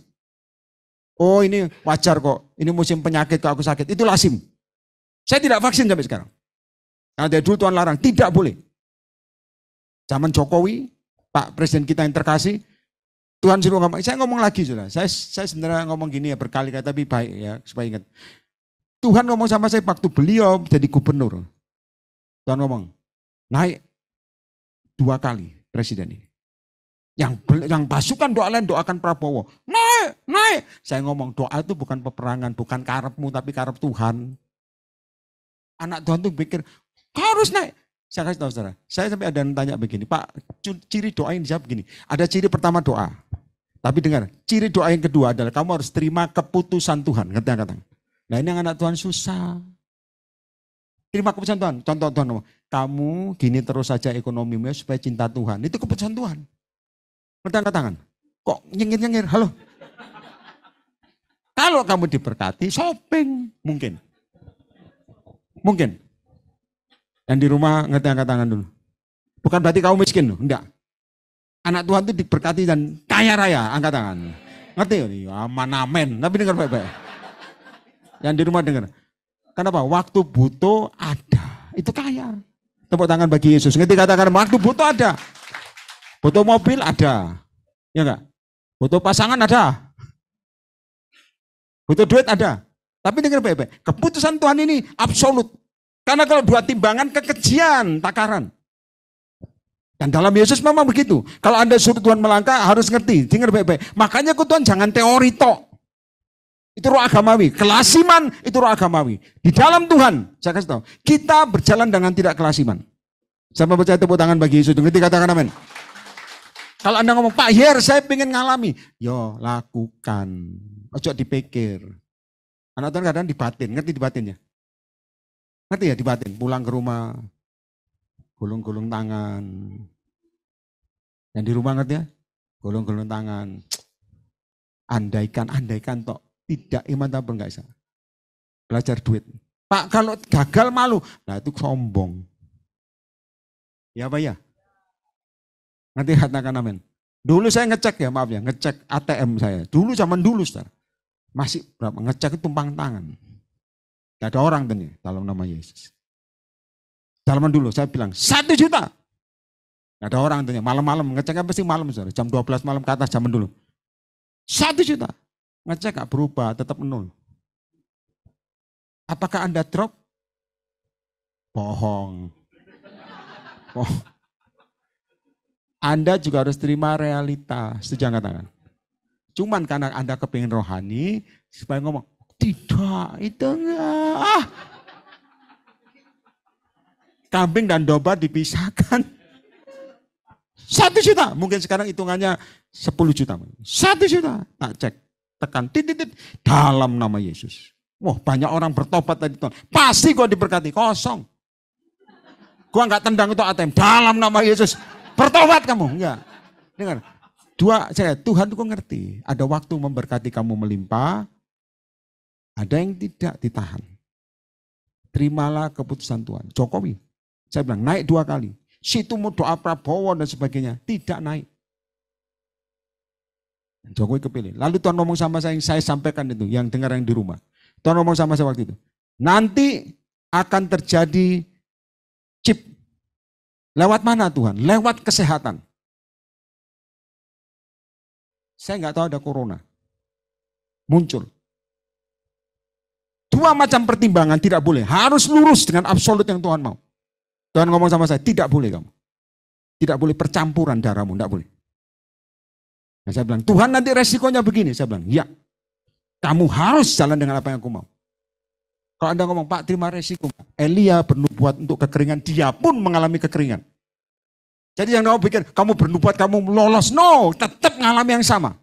Oh ini wajar kok, ini musim penyakit kok aku sakit, itu lazim. Saya tidak vaksin sampai sekarang. Karena dari dulu Tuhan larang, tidak boleh. Zaman Jokowi, Pak Presiden kita yang terkasih, Tuhan suruh ngomong, saya ngomong lagi sudah. Saya sebenarnya ngomong gini ya berkali-kali, tapi baik ya supaya ingat. Tuhan ngomong sama saya waktu beliau jadi gubernur. Tuhan ngomong, naik 2 kali presiden ini. Yang pasukan doa lain doakan Prabowo. Naik. Saya ngomong doa itu bukan peperangan, bukan karepmu tapi karep Tuhan. Anak Tuhan tuh pikir, harus naik. Saya kasih tahu saudara, saya sampai ada yang tanya begini, Pak ciri doa yang dijawab begini. Ada ciri pertama doa. Tapi dengar, ciri doa yang kedua adalah kamu harus terima keputusan Tuhan. Ngerti kata? Nah ini yang anak Tuhan susah. Terima keputusan Tuhan. Contoh Tuhan ngomong, kamu gini terus saja ekonomimu supaya cinta Tuhan. Itu keputusan Tuhan. Angkat tangan. Kok nyengir-nyengir? Halo. Kalau kamu diberkati, shopping. Mungkin. Yang di rumah ngerti angkat tangan dulu. Bukan berarti kamu miskin loh. Enggak. Anak Tuhan itu diberkati dan kaya raya. Angkat tangan. Ngerti? Aman amen. Tapi dengar baik-baik. Yang di rumah dengar. Kenapa? Waktu butuh ada. Itu kaya. Tepuk tangan bagi Yesus. Ngerti katakan waktu butuh ada. Butuh mobil ada. Ya enggak? Butuh pasangan ada. Butuh duit ada. Tapi dengar baik-baik. Keputusan Tuhan ini absolut. Karena kalau 2 timbangan kekejian, takaran. Dan dalam Yesus memang begitu. Kalau Anda suruh Tuhan melangkah harus ngerti. Dengar baik-baik. Makanya Tuhan jangan teori tok. Itu roh agamawi. Kelasiman itu roh agamawi. Di dalam Tuhan, saya kasih tahu, kita berjalan dengan tidak kelasiman. Siapa percaya tepuk tangan bagi Yesus. Ngerti katakan amin. Kalau Anda ngomong, Pak Yer saya pengen ngalami. Yo lakukan. Ojo dipikir. Anak Tuhan kadang dibatin. Ngerti dibatinnya? Ngerti ya di batin? Pulang ke rumah, gulung-gulung tangan. Yang di rumah ngerti ya? Gulung-gulung tangan. Andaikan tok. Tidak iman tak enggak bisa. Belajar duit. Pak kalau gagal malu. Nah itu sombong. Ya Pak ya? Nanti katakan amin. Dulu saya ngecek ya, maaf ya, ngecek ATM saya. Dulu zaman dulu, saudara. Masih berapa? Ngecek itu tumpang tangan. Gak ada orang tadi dalam nama Yesus. Zaman dulu saya bilang 1 juta. Gak ada orang tanya malam-malam ngeceknya pasti malam, saudara. Jam 12 malam ke atas zaman dulu. 1 juta. Ngecek gak berubah, tetap 0. Apakah Anda drop? Bohong. Anda juga harus terima realita. Setuju angkat tangan. Cuman karena Anda kepingin rohani, supaya ngomong, tidak, itu enggak. Kambing dan domba dipisahkan. 1 juta. Mungkin sekarang hitungannya 10 juta. 1 juta. Tak cek. Tekan. Titit. Dalam nama Yesus. Wah banyak orang bertobat tadi. Pasti gua diberkati. Kosong. Gua enggak tendang itu ATM. Dalam nama Yesus. Bertobat kamu. Enggak. Dengar. Tuhan itu kok ngerti. Ada waktu memberkati kamu melimpah. Ada yang tidak ditahan. Terimalah keputusan Tuhan. Jokowi. Saya bilang naik 2 kali. Situ mau doa Prabowo dan sebagainya. Tidak naik. Jokowi kepilih. Lalu Tuhan ngomong sama saya yang saya sampaikan itu. Yang dengar yang di rumah. Tuhan ngomong sama saya waktu itu. Nanti akan terjadi chip. Lewat mana Tuhan? Lewat kesehatan. Saya nggak tahu ada corona. Muncul. 2 macam pertimbangan tidak boleh. Harus lurus dengan absolut yang Tuhan mau. Tuhan ngomong sama saya, tidak boleh kamu. Tidak boleh percampuran darahmu, tidak boleh. Nah, saya bilang, Tuhan nanti resikonya begini. Saya bilang, ya. Kamu harus jalan dengan apa yang aku mau. Kalau Anda ngomong, Pak terima resiko. Elia bernubuat untuk kekeringan, dia pun mengalami kekeringan. Jadi yang kamu pikir, kamu bernubuat, kamu lolos. No, tetap mengalami yang sama.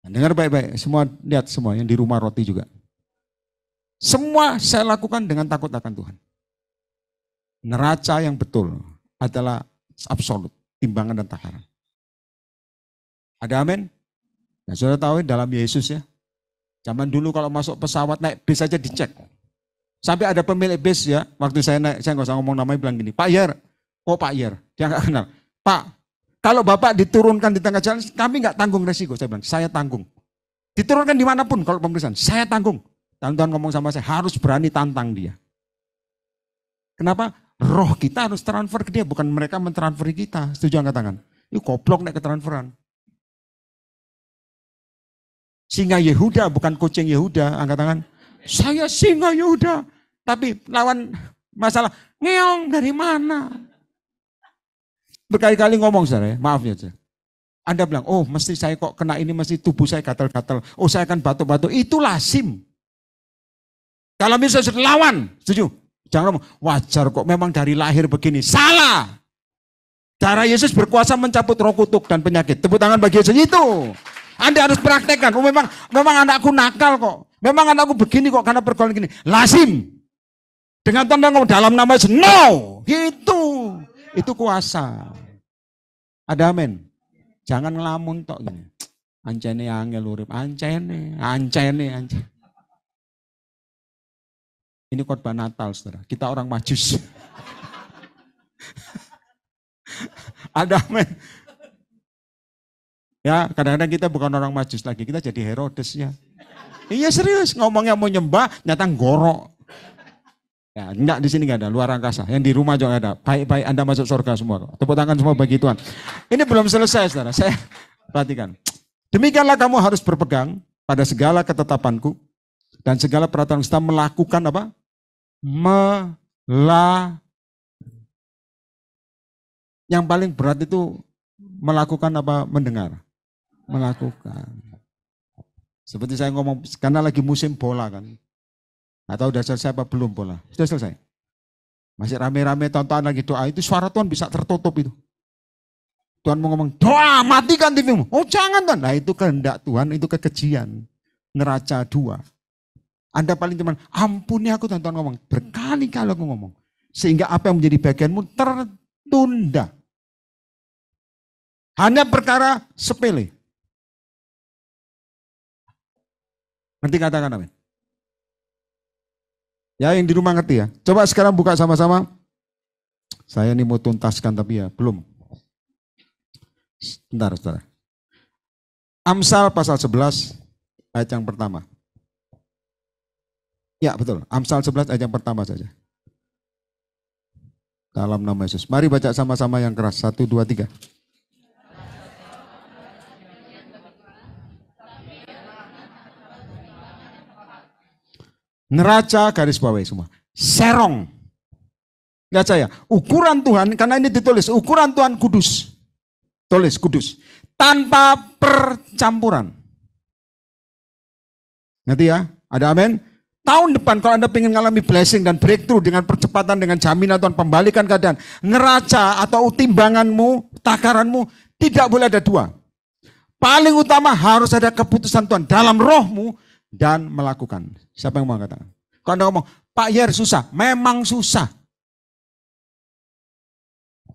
Nah, dengar baik-baik, semua lihat semua yang di rumah roti juga. Semua saya lakukan dengan takut akan Tuhan. Neraca yang betul adalah absolut, timbangan dan takaran. Ada amin? Nah, saudara tahu dalam Yesus ya, zaman dulu kalau masuk pesawat naik bis aja dicek. Sampai ada pemilik bis ya, waktu saya naik, saya nggak usah ngomong namanya, bilang gini, Pak Yer, oh Pak Yer, dia nggak kenal. Pak, kalau Bapak diturunkan di tengah jalan, kami nggak tanggung resiko. Saya bilang, saya tanggung. Diturunkan dimanapun kalau pemeriksaan, saya tanggung. Dan Tuhan ngomong sama saya, harus berani tantang dia. Kenapa? Roh kita harus transfer ke dia, bukan mereka mentransferi kita. Setuju angkat tangan? Itu goblok naik ke transferan. Singa Yehuda, bukan kucing Yehuda, angkat tangan. Saya singa Yehuda, tapi lawan masalah, ngeong dari mana? Berkali-kali ngomong saudara ya, maaf ya. Anda bilang, oh mesti saya kok kena ini, mesti tubuh saya gatal-gatal. Oh saya akan batuk-batuk, itu lazim. Kalau misalnya lawan, setuju? Jangan ngomong, wajar kok memang dari lahir begini. Salah. Cara Yesus berkuasa mencabut roh kutuk dan penyakit. Tepuk tangan bagi Yesus itu. Anda harus praktekkan. Oh memang anakku nakal kok. Memang anakku begini kok karena pergaulan gini. Lazim. Dengan tanda ngomong dalam nama Yesus. No. Itu kuasa. Ada amin. Jangan ngelamun tok gini. Ancene angel urip. Ancene. Ini khotbah Natal, saudara. Kita orang Majus. Ada amin. Ya, kadang-kadang kita bukan orang Majus lagi, kita jadi Herodes ya. Iya serius, ngomongnya mau nyembah, nyata gorok. Ya, enggak di sini enggak ada, luar angkasa. Yang di rumah juga ada. Baik-baik Anda masuk surga semua. Tepuk tangan semua bagi Tuhan. Ini belum selesai, saudara. Saya perhatikan. Demikianlah kamu harus berpegang pada segala ketetapanku dan segala peraturan kita melakukan apa? Yang paling berat itu melakukan apa? Mendengar. Melakukan. Seperti saya ngomong, karena lagi musim bola kan. Atau udah selesai apa belum bola? Sudah selesai. Masih rame-rame tonton lagi doa, itu suara Tuhan bisa tertutup itu. Tuhan mau ngomong, doa matikan TV-mu. Oh jangan Tuhan. Nah itu kehendak Tuhan, itu kekejian. Neraca 2. Anda paling cuman, ampuni aku Tuhan ngomong. Berkali-kali aku ngomong. Sehingga apa yang menjadi bagianmu tertunda. Hanya perkara sepele. Nanti katakan amin. Ya yang di rumah ngerti ya. Coba sekarang buka sama-sama. Saya ini mau tuntaskan tapi ya belum. Bentar, saudara. Amsal pasal 11 ayat yang pertama. Ya betul, Amsal 11 ayat yang pertama saja. Dalam nama Yesus. Mari baca sama-sama yang keras. 1, 2, 3. Neraca garis bawahi semua. Serong. Lihat saya, ukuran Tuhan, karena ini ditulis, ukuran Tuhan kudus. Tulis kudus. Tanpa percampuran. Ngerti ya? Ada amin? Tahun depan kalau Anda ingin mengalami blessing dan breakthrough dengan percepatan, dengan jaminan Tuhan, pembalikan keadaan. Neraca atau timbanganmu, takaranmu, tidak boleh ada dua. Paling utama harus ada keputusan Tuhan dalam rohmu dan melakukan. Siapa yang mau katakan? Kalau Anda ngomong, Pak Yer susah, memang susah.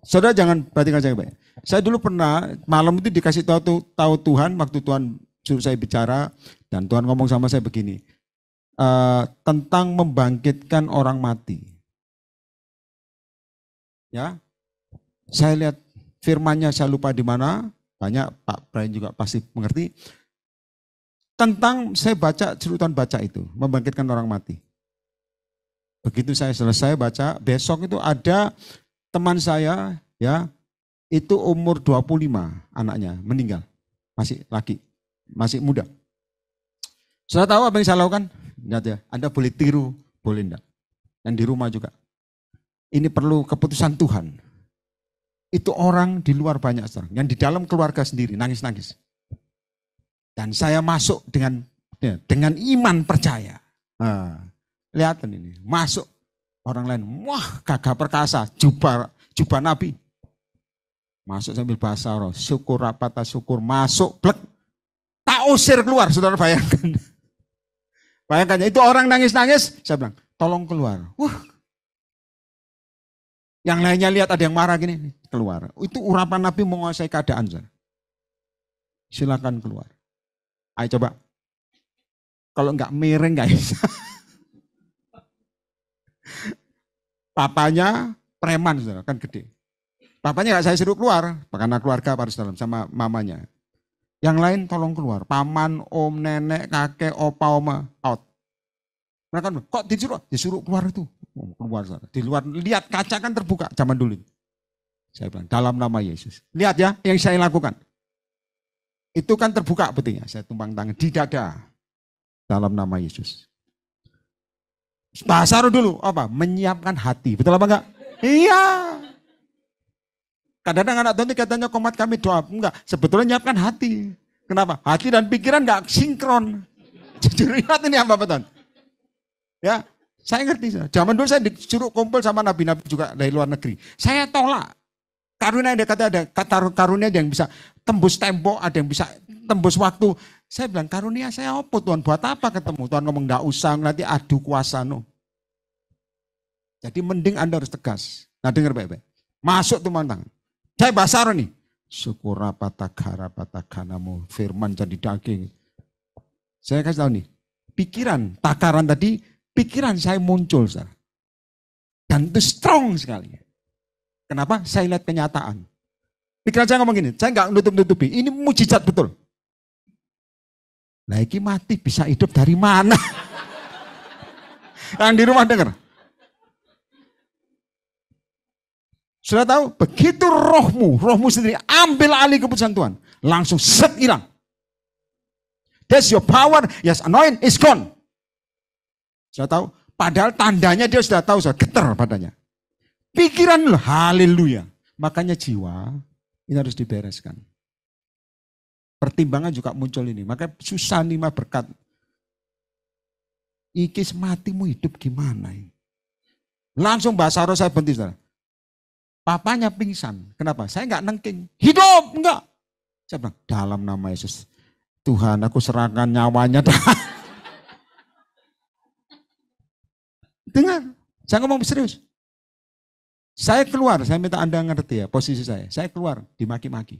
Saudara jangan perhatikan saya baik. Saya dulu pernah malam itu dikasih tahu Tuhan waktu Tuhan suruh saya bicara dan Tuhan ngomong sama saya begini tentang membangkitkan orang mati. Ya, saya lihat firmannya saya lupa di mana, banyak Pak Brian juga pasti mengerti. Tentang saya baca Tuhan baca itu membangkitkan orang mati. Begitu saya selesai baca, besok itu ada teman saya ya, itu umur 25 anaknya meninggal. Masih laki, masih muda. Sudah tahu apa yang saya lakukan? Lihat ya, Anda boleh tiru, boleh enggak. Yang di rumah juga. Ini perlu keputusan Tuhan. Itu orang di luar banyak sekarang. Yang di dalam keluarga sendiri nangis-nangis. Dan saya masuk dengan iman percaya. Nah, lihatin ini, masuk. Orang lain, wah gagah perkasa, jubah Nabi. Masuk sambil bahasa roh, syukur rapata syukur, masuk, blek. Tak usir keluar, saudara bayangkan. Bayangkan, itu orang nangis-nangis, saya bilang, tolong keluar. Yang lainnya lihat ada yang marah gini, keluar. Itu urapan Nabi menguasai keadaan. Saudara. Silakan keluar. Ayo coba. Kalau enggak miring enggak bisa. Papanya preman, saudara, kan gede. Papanya enggak saya suruh keluar, karena keluarga harus dalam sama mamanya. Yang lain tolong keluar, paman, om, nenek, kakek, opa, oma, out. Mereka kok disuruh keluar itu, keluar saudara. Di luar lihat kaca kan terbuka zaman dulu. Saya bilang dalam nama Yesus. Lihat ya yang saya lakukan. Itu kan terbuka betulnya, saya tumpang tangan di dada dalam nama Yesus. Bahasa roh dulu, apa? Menyiapkan hati. Betul apa enggak? Iya. Kadang-kadang anak Tuhan katanya komat kami doa. Enggak, sebetulnya menyiapkan hati. Kenapa? Hati dan pikiran enggak sinkron. Jujur ingat ini apa Tuhan? Ya, saya ngerti. Zaman dulu saya disuruh kumpul sama nabi-nabi juga dari luar negeri. Saya tolak. Karunia ada karunia yang bisa tembus tembok, ada yang bisa tembus waktu. Saya bilang, karunia saya apa Tuhan? Buat apa ketemu? Tuhan ngomong, enggak usah, nanti adu kuasa. No. Jadi mending Anda harus tegas. Nah dengar baik-baik. Masuk teman-teman. Saya bahasa roh nih. Syukur rapatakanamu. Firman jadi daging. Saya kasih tahu nih. Pikiran, takaran tadi, pikiran saya muncul. Saudara. Dan itu strong sekali. Kenapa? Saya lihat kenyataan. Pikiran saya ngomong gini, saya enggak nutup-nutupi. Ini mujizat betul. Lagi mati bisa hidup dari mana? Yang di rumah dengar. Sudah tahu? Begitu rohmu sendiri ambil alih keputusan Tuhan. Langsung set hilang. That's your power, yes anoint is gone. Sudah tahu? Padahal tandanya dia sudah tahu, sudah getar badannya. Pikiran loh, haleluya. Makanya jiwa ini harus dibereskan. Pertimbangan juga muncul ini. Maka susah nih mah berkat. Iki matimu hidup gimana ini? Langsung bahasa roh saya bentis. Papanya pingsan. Kenapa? Saya enggak nengking. Hidup enggak. Saya bilang dalam nama Yesus. Tuhan aku serahkan nyawanya. Dengar, saya ngomong serius. Saya keluar, saya minta Anda ngerti ya posisi saya. Saya keluar, dimaki-maki.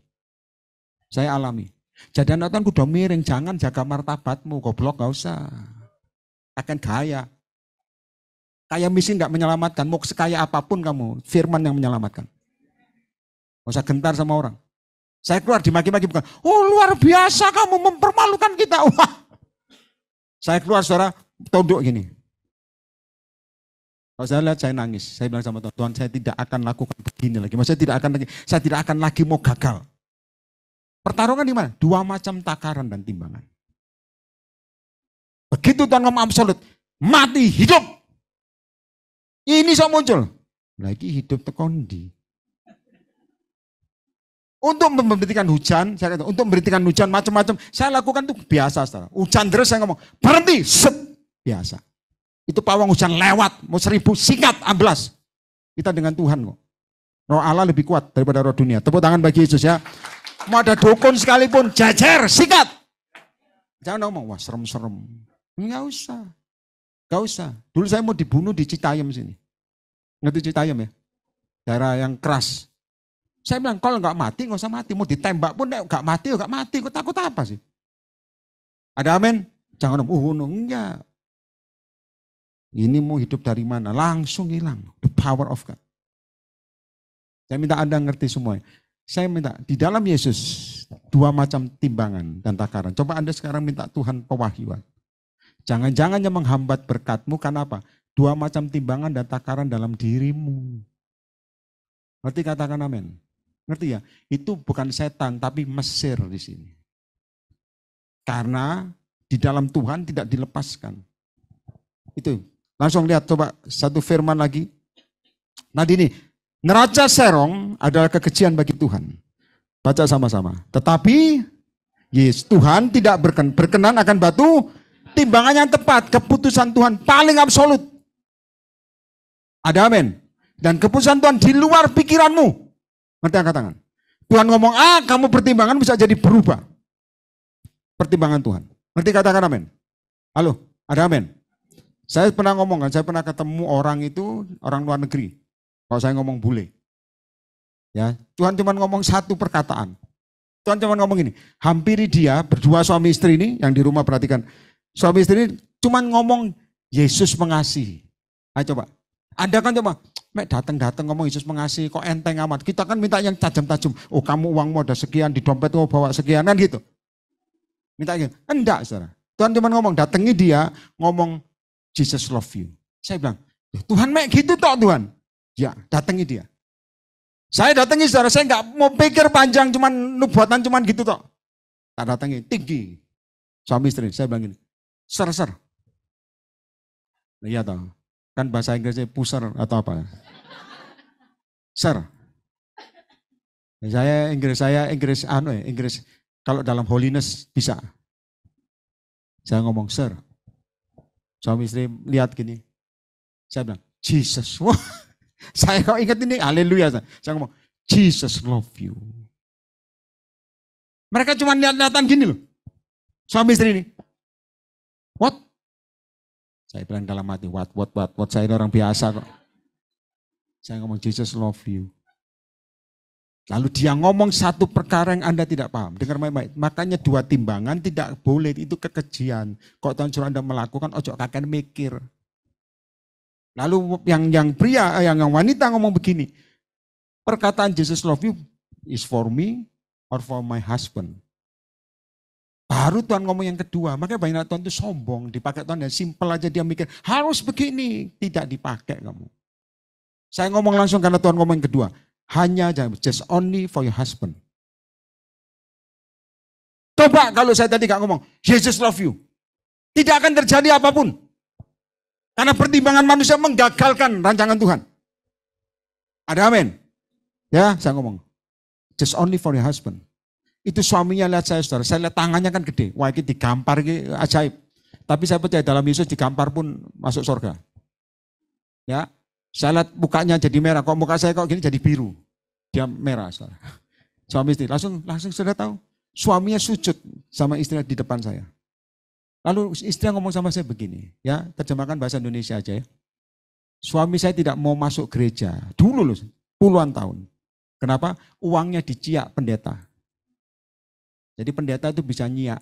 Saya alami. Jadi anak Tuhan kudu miring, jangan jaga martabatmu, goblok gak usah. Akan gaya. Kaya miskin gak menyelamatkan, mau sekaya apapun kamu, firman yang menyelamatkan. Gak usah gentar sama orang. Saya keluar dimaki-maki bukan, oh luar biasa kamu mempermalukan kita. Wah. Saya keluar saudara, tunduk gini. Kalau saya lihat saya nangis, saya bilang sama Tuhan, Tuhan saya tidak akan lakukan begini lagi. Maksudnya saya tidak akan lagi mau gagal. Pertarungan di mana? Dua macam takaran dan timbangan. Begitu Tuhan ngomong absolut, mati, hidup. Ini so muncul. Lagi hidup tekondi. Untuk memberhentikan hujan, saya kata, untuk memberhentikan hujan macam-macam, saya lakukan itu biasa. Saudara. Hujan terus saya ngomong, berhenti, set, biasa. Itu pawang hujan lewat, mau 1000, sikat, amblas. Kita dengan Tuhan kok. Roh Allah lebih kuat daripada roh dunia. Tepuk tangan bagi Yesus ya. Mau ada dukun sekalipun, jajar, sikat. Jangan ngomong, wah serem-serem. Enggak usah. Enggak usah. Dulu saya mau dibunuh di Citayam sini. Ngerti Citayam ya? Daerah yang keras. Saya bilang, kalau enggak mati, enggak usah mati. Mau ditembak pun enggak mati, enggak mati. Kau takut apa sih? Ada amin? Jangan ngomong, enggak. Ini mau hidup dari mana? Langsung hilang. The power of God. Saya minta Anda ngerti semuanya. Saya minta di dalam Yesus dua macam timbangan dan takaran. Coba Anda sekarang minta Tuhan pewahyuan. Jangan-jangan yang menghambat berkat-Mu karena apa? Dua macam timbangan dan takaran dalam dirimu. Ngerti katakan amin? Ngerti ya? Itu bukan setan tapi Mesir di sini. Karena di dalam Tuhan tidak dilepaskan. Itu. Langsung lihat coba satu firman lagi. Nah ini, neraca serong adalah kekejian bagi Tuhan. Baca sama-sama. Tetapi yes, Tuhan tidak berkenan akan batu timbangan yang tepat. Keputusan Tuhan paling absolut. Ada amin. Dan keputusan Tuhan di luar pikiranmu. Ngerti angkat tangan. Tuhan ngomong A, kamu pertimbangan bisa jadi berubah. Pertimbangan Tuhan. Ngerti katakan amin. Halo, ada amin. Saya pernah ngomong kan, saya pernah ketemu orang itu, orang luar negeri. Kalau saya ngomong bule. Ya, Tuhan cuma ngomong satu perkataan. Tuhan cuma ngomong ini, hampiri dia, berdua suami istri ini, yang di rumah perhatikan. Suami istri ini cuma ngomong, Yesus mengasihi. Ayo coba. Anda kan coba, datang-datang ngomong Yesus mengasihi, kok enteng amat. Kita kan minta yang tajam-tajam. Oh kamu uangmu ada sekian, di dompet mau bawa sekian, kan gitu. Minta gitu. Enggak, saudara. Tuhan cuma ngomong, datangi dia, ngomong, Jesus love you. Saya bilang, Tuhan mek gitu toh Tuhan. Ya, datangi dia. Saya datangi saudara, saya nggak mau pikir panjang, cuman nubuatan cuman gitu toh. Tak datangi, tinggi. Suami istri, saya bilang gini, ser. Iya toh, kan bahasa Inggrisnya puser atau apa. Sir. Inggris kalau dalam holiness bisa. Saya ngomong, sir. Suami istri lihat gini. Saya bilang, Jesus. Wah, saya kok ingat ini, haleluya. Saya ngomong, Jesus love you. Mereka cuma lihat-lihatan gini loh. Suami istri ini. What? Saya bilang dalam hati, what. Saya orang biasa kok. Saya ngomong, Jesus love you. Lalu dia ngomong satu perkara yang Anda tidak paham. Dengar baik-baik. Makanya dua timbangan tidak boleh, itu kekejian. Kok Tuhan suruh Anda melakukan, ojo kakek mikir. Lalu yang pria, yang wanita ngomong begini. Perkataan Jesus love you is for me or for my husband. Baru Tuhan ngomong yang kedua. Makanya banyak Tuhan itu sombong. Dipakai Tuhan yang simple aja dia mikir. Harus begini. Tidak dipakai kamu. Saya ngomong langsung karena Tuhan ngomong yang kedua. Hanya just only for your husband. Coba kalau saya tadi gak ngomong, Jesus love you. Tidak akan terjadi apapun. Karena pertimbangan manusia menggagalkan rancangan Tuhan. Ada amin? Ya, saya ngomong. Just only for your husband. Itu suaminya lihat saya, saudara. Saya lihat tangannya kan gede. Wah, ini digampar, ini ajaib. Tapi saya percaya dalam Yesus digampar pun masuk surga. Ya, saya lihat mukanya jadi merah. Kok muka saya kok gini jadi biru. Dia merah, saudara. Suami istri. Langsung sudah tahu. Suaminya sujud sama istrinya di depan saya. Lalu istri ngomong sama saya begini. Ya, terjemahkan bahasa Indonesia aja ya. Suami saya tidak mau masuk gereja. Dulu loh, puluhan tahun. Kenapa? Uangnya diciak pendeta. Jadi pendeta itu bisa nyiak.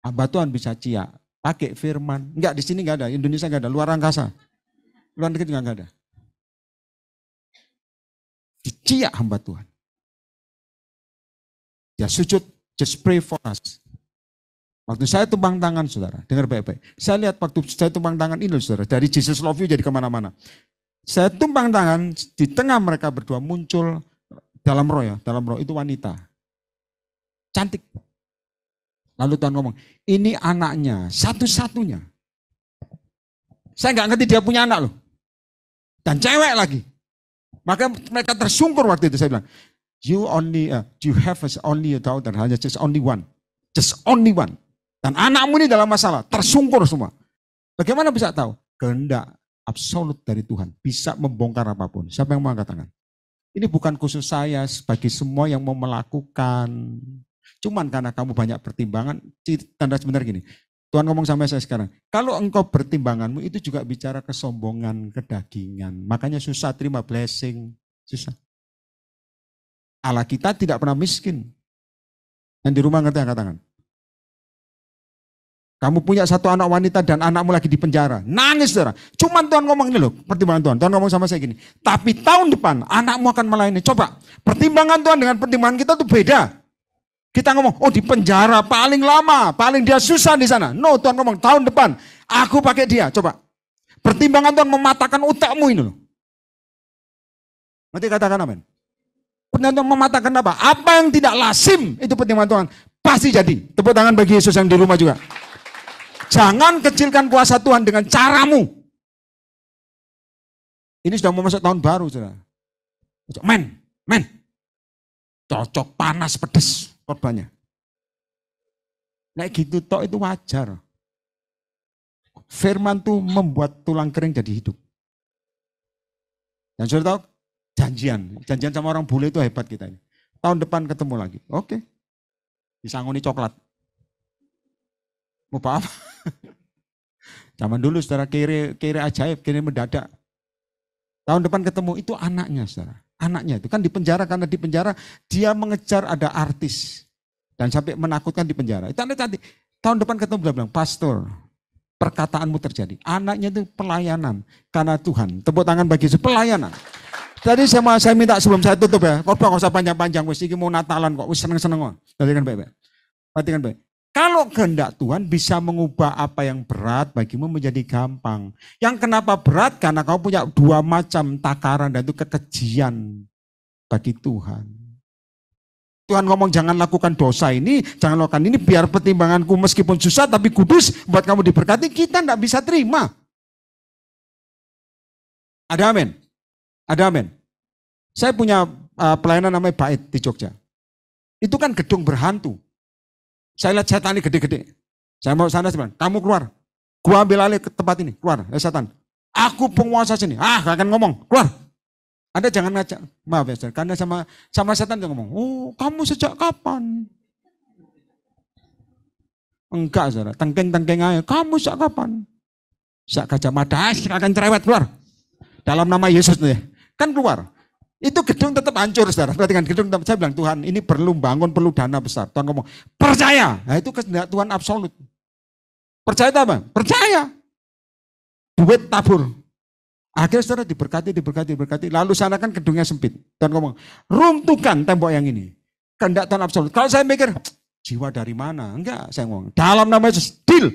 Hamba Tuhan bisa ciak. Pakai firman. Enggak, di sini enggak ada. Indonesia enggak ada. Luar angkasa. Luar negeri juga enggak ada. Diciak hamba Tuhan. Ya sujud, just pray for us. Waktu saya tumpang tangan, saudara, dengar baik-baik. Saya lihat waktu saya tumpang tangan ini, saudara, dari Jesus Love You jadi kemana-mana. Saya tumpang tangan, di tengah mereka berdua muncul dalam roh ya, dalam roh itu wanita. Cantik. Lalu Tuhan ngomong, ini anaknya, satu-satunya. Saya nggak ngerti dia punya anak loh. Dan cewek lagi. Maka mereka tersungkur waktu itu, saya bilang, you have only a daughter, hanya just only one. Just only one. Dan anakmu ini dalam masalah, tersungkur semua. Bagaimana bisa tahu? Kehendak absolut dari Tuhan, bisa membongkar apapun. Siapa yang mau angkat tangan? Ini bukan khusus saya, bagi semua yang mau melakukan. Cuman karena kamu banyak pertimbangan, tanda sebentar gini. Tuhan ngomong sama saya sekarang, kalau engkau pertimbanganmu itu juga bicara kesombongan, kedagingan. Makanya susah terima blessing, susah. Allah kita tidak pernah miskin. Yang di rumah ngerti angkat tangan. Kamu punya satu anak wanita dan anakmu lagi di penjara. Nangis, saudara. Cuman Tuhan ngomong ini loh, pertimbangan Tuhan. Tuhan ngomong sama saya gini, tapi tahun depan anakmu akan melayani. Coba, pertimbangan Tuhan dengan pertimbangan kita tuh beda. Kita ngomong, oh di penjara paling lama, paling dia susah di sana. No, Tuhan ngomong, tahun depan aku pakai dia. Coba, pertimbangan Tuhan mematahkan otakmu ini loh. Nanti katakan amin. Pertimbangan Tuhan mematahkan apa? Apa yang tidak lazim, itu pertimbangan Tuhan. Pasti jadi. Tepuk tangan bagi Yesus yang di rumah juga. Jangan kecilkan kuasa Tuhan dengan caramu. Ini sudah mau masuk tahun baru, saudara. Men. Cocok, panas, pedes korbannya. Nah gitu tok itu wajar. Firman tuh membuat tulang kering jadi hidup. Dan saudara tahu, janjian sama orang bule itu hebat kita ini. Tahun depan ketemu lagi. Oke. Disangoni coklat. Mau apa? Zaman dulu saudara kiri ajaib, kiri mendadak. Tahun depan ketemu, itu anaknya saudara. Anaknya itu kan di penjara, karena di penjara dia mengejar ada artis. Dan sampai menakutkan di penjara. Itu anak cantik. Tahun depan ketemu dia bilang, pastor, perkataanmu terjadi. Anaknya itu pelayanan karena Tuhan. Tepuk tangan bagi Yesus, pelayanan. Tadi saya minta sebelum saya tutup ya, khotbah nggak usah panjang-panjang, wis iki mau Natalan kok, wis seneng-seneng kok. Perhatikan baik-baik. Perhatikan baik. Kalau kehendak Tuhan bisa mengubah apa yang berat bagimu menjadi gampang. Yang kenapa berat? Karena kau punya dua macam takaran dan itu kekejian bagi Tuhan. Tuhan ngomong jangan lakukan dosa ini, jangan lakukan ini biar pertimbanganku meskipun susah tapi kudus buat kamu diberkati, kita tidak bisa terima. Ada amin? Ada amin? Saya punya pelayanan namanya Bait di Jogja. Itu kan gedung berhantu. Saya lihat setan ini gede-gede. Saya mau sana sebenarnya, kamu keluar. Gua ambil alih ke tempat ini, keluar. Setan. Aku penguasa sini. Gak akan ngomong, keluar. Anda jangan ngajak. Maaf ya, karena sama setan dia ngomong, oh kamu sejak kapan? Enggak, saudara. Tengkeng-tengkeng aja. Kamu sejak kapan? Sejak Gajah Mada, akan cerewet, keluar. Dalam nama Yesus nih. Kan keluar. Itu gedung tetap hancur, saudara. Perhatikan gedung, saya bilang Tuhan ini perlu bangun, perlu dana besar. Tuhan ngomong, percaya. Nah itu kehendak Tuhan absolut. Percaya itu apa? Percaya. Duit tabur. Akhirnya saudara diberkati. Lalu sana kan gedungnya sempit. Tuhan ngomong, runtuhkan tembok yang ini. Kehendak Tuhan absolut. Kalau saya mikir, jiwa dari mana? Enggak, saya ngomong. Dalam nama Yesus, deal.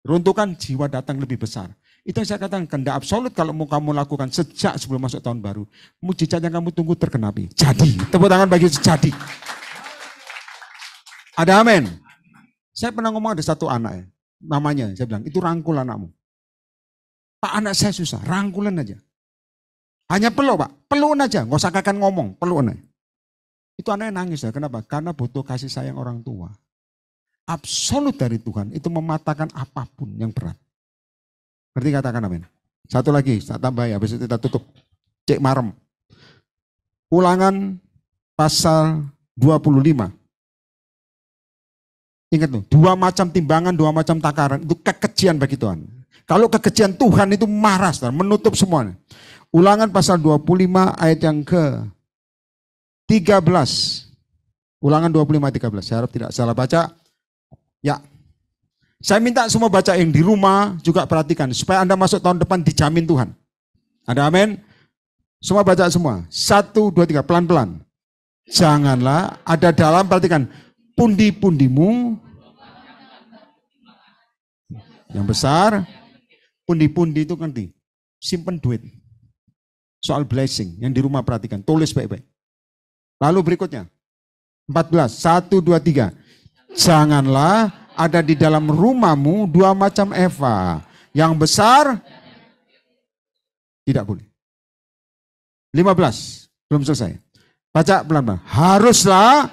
Runtuhkan, jiwa datang lebih besar. Itu yang saya katakan, kehendak absolut kalau mau kamu lakukan sejak sebelum masuk tahun baru. Mujizat yang kamu tunggu tergenapi. Jadi, tepuk tangan bagi Yesus, jadi. Ada amin. Saya pernah ngomong ada satu anak ya, namanya, saya bilang, itu rangkul anakmu. Pak, anak saya susah, rangkulan aja. Hanya peluk Pak, pelukan aja, nggak usah kakak ngomong, pelukan aja. Itu anaknya nangis ya, kenapa? Karena butuh kasih sayang orang tua. Absolut dari Tuhan, itu mematahkan apapun yang berat. Berarti katakan amin. Satu lagi, saya tambah ya, habis itu kita tutup. Cek marem. Ulangan pasal 25. Ingat loh, dua macam timbangan, dua macam takaran, itu kekejian bagi Tuhan. Kalau kekejian Tuhan itu marah, saudara, menutup semuanya. Ulangan pasal 25 ayat yang ke-13. Ulangan 25 ayat 13. Saya harap tidak salah baca. Ya. Saya minta semua baca yang di rumah juga perhatikan. Supaya Anda masuk tahun depan dijamin Tuhan. Ada amin? Semua baca semua. 1, 2, 3. Pelan-pelan. Janganlah ada dalam, perhatikan. Pundi-pundimu. Yang besar. Pundi-pundi itu ngerti. Simpen duit. Soal blessing. Yang di rumah perhatikan. Tulis baik-baik. Lalu berikutnya. 14. 1, 2, 3. Janganlah ada di dalam rumahmu dua macam eva. Yang besar tidak boleh. 15. Belum selesai. Baca pelan-pelan. Haruslah.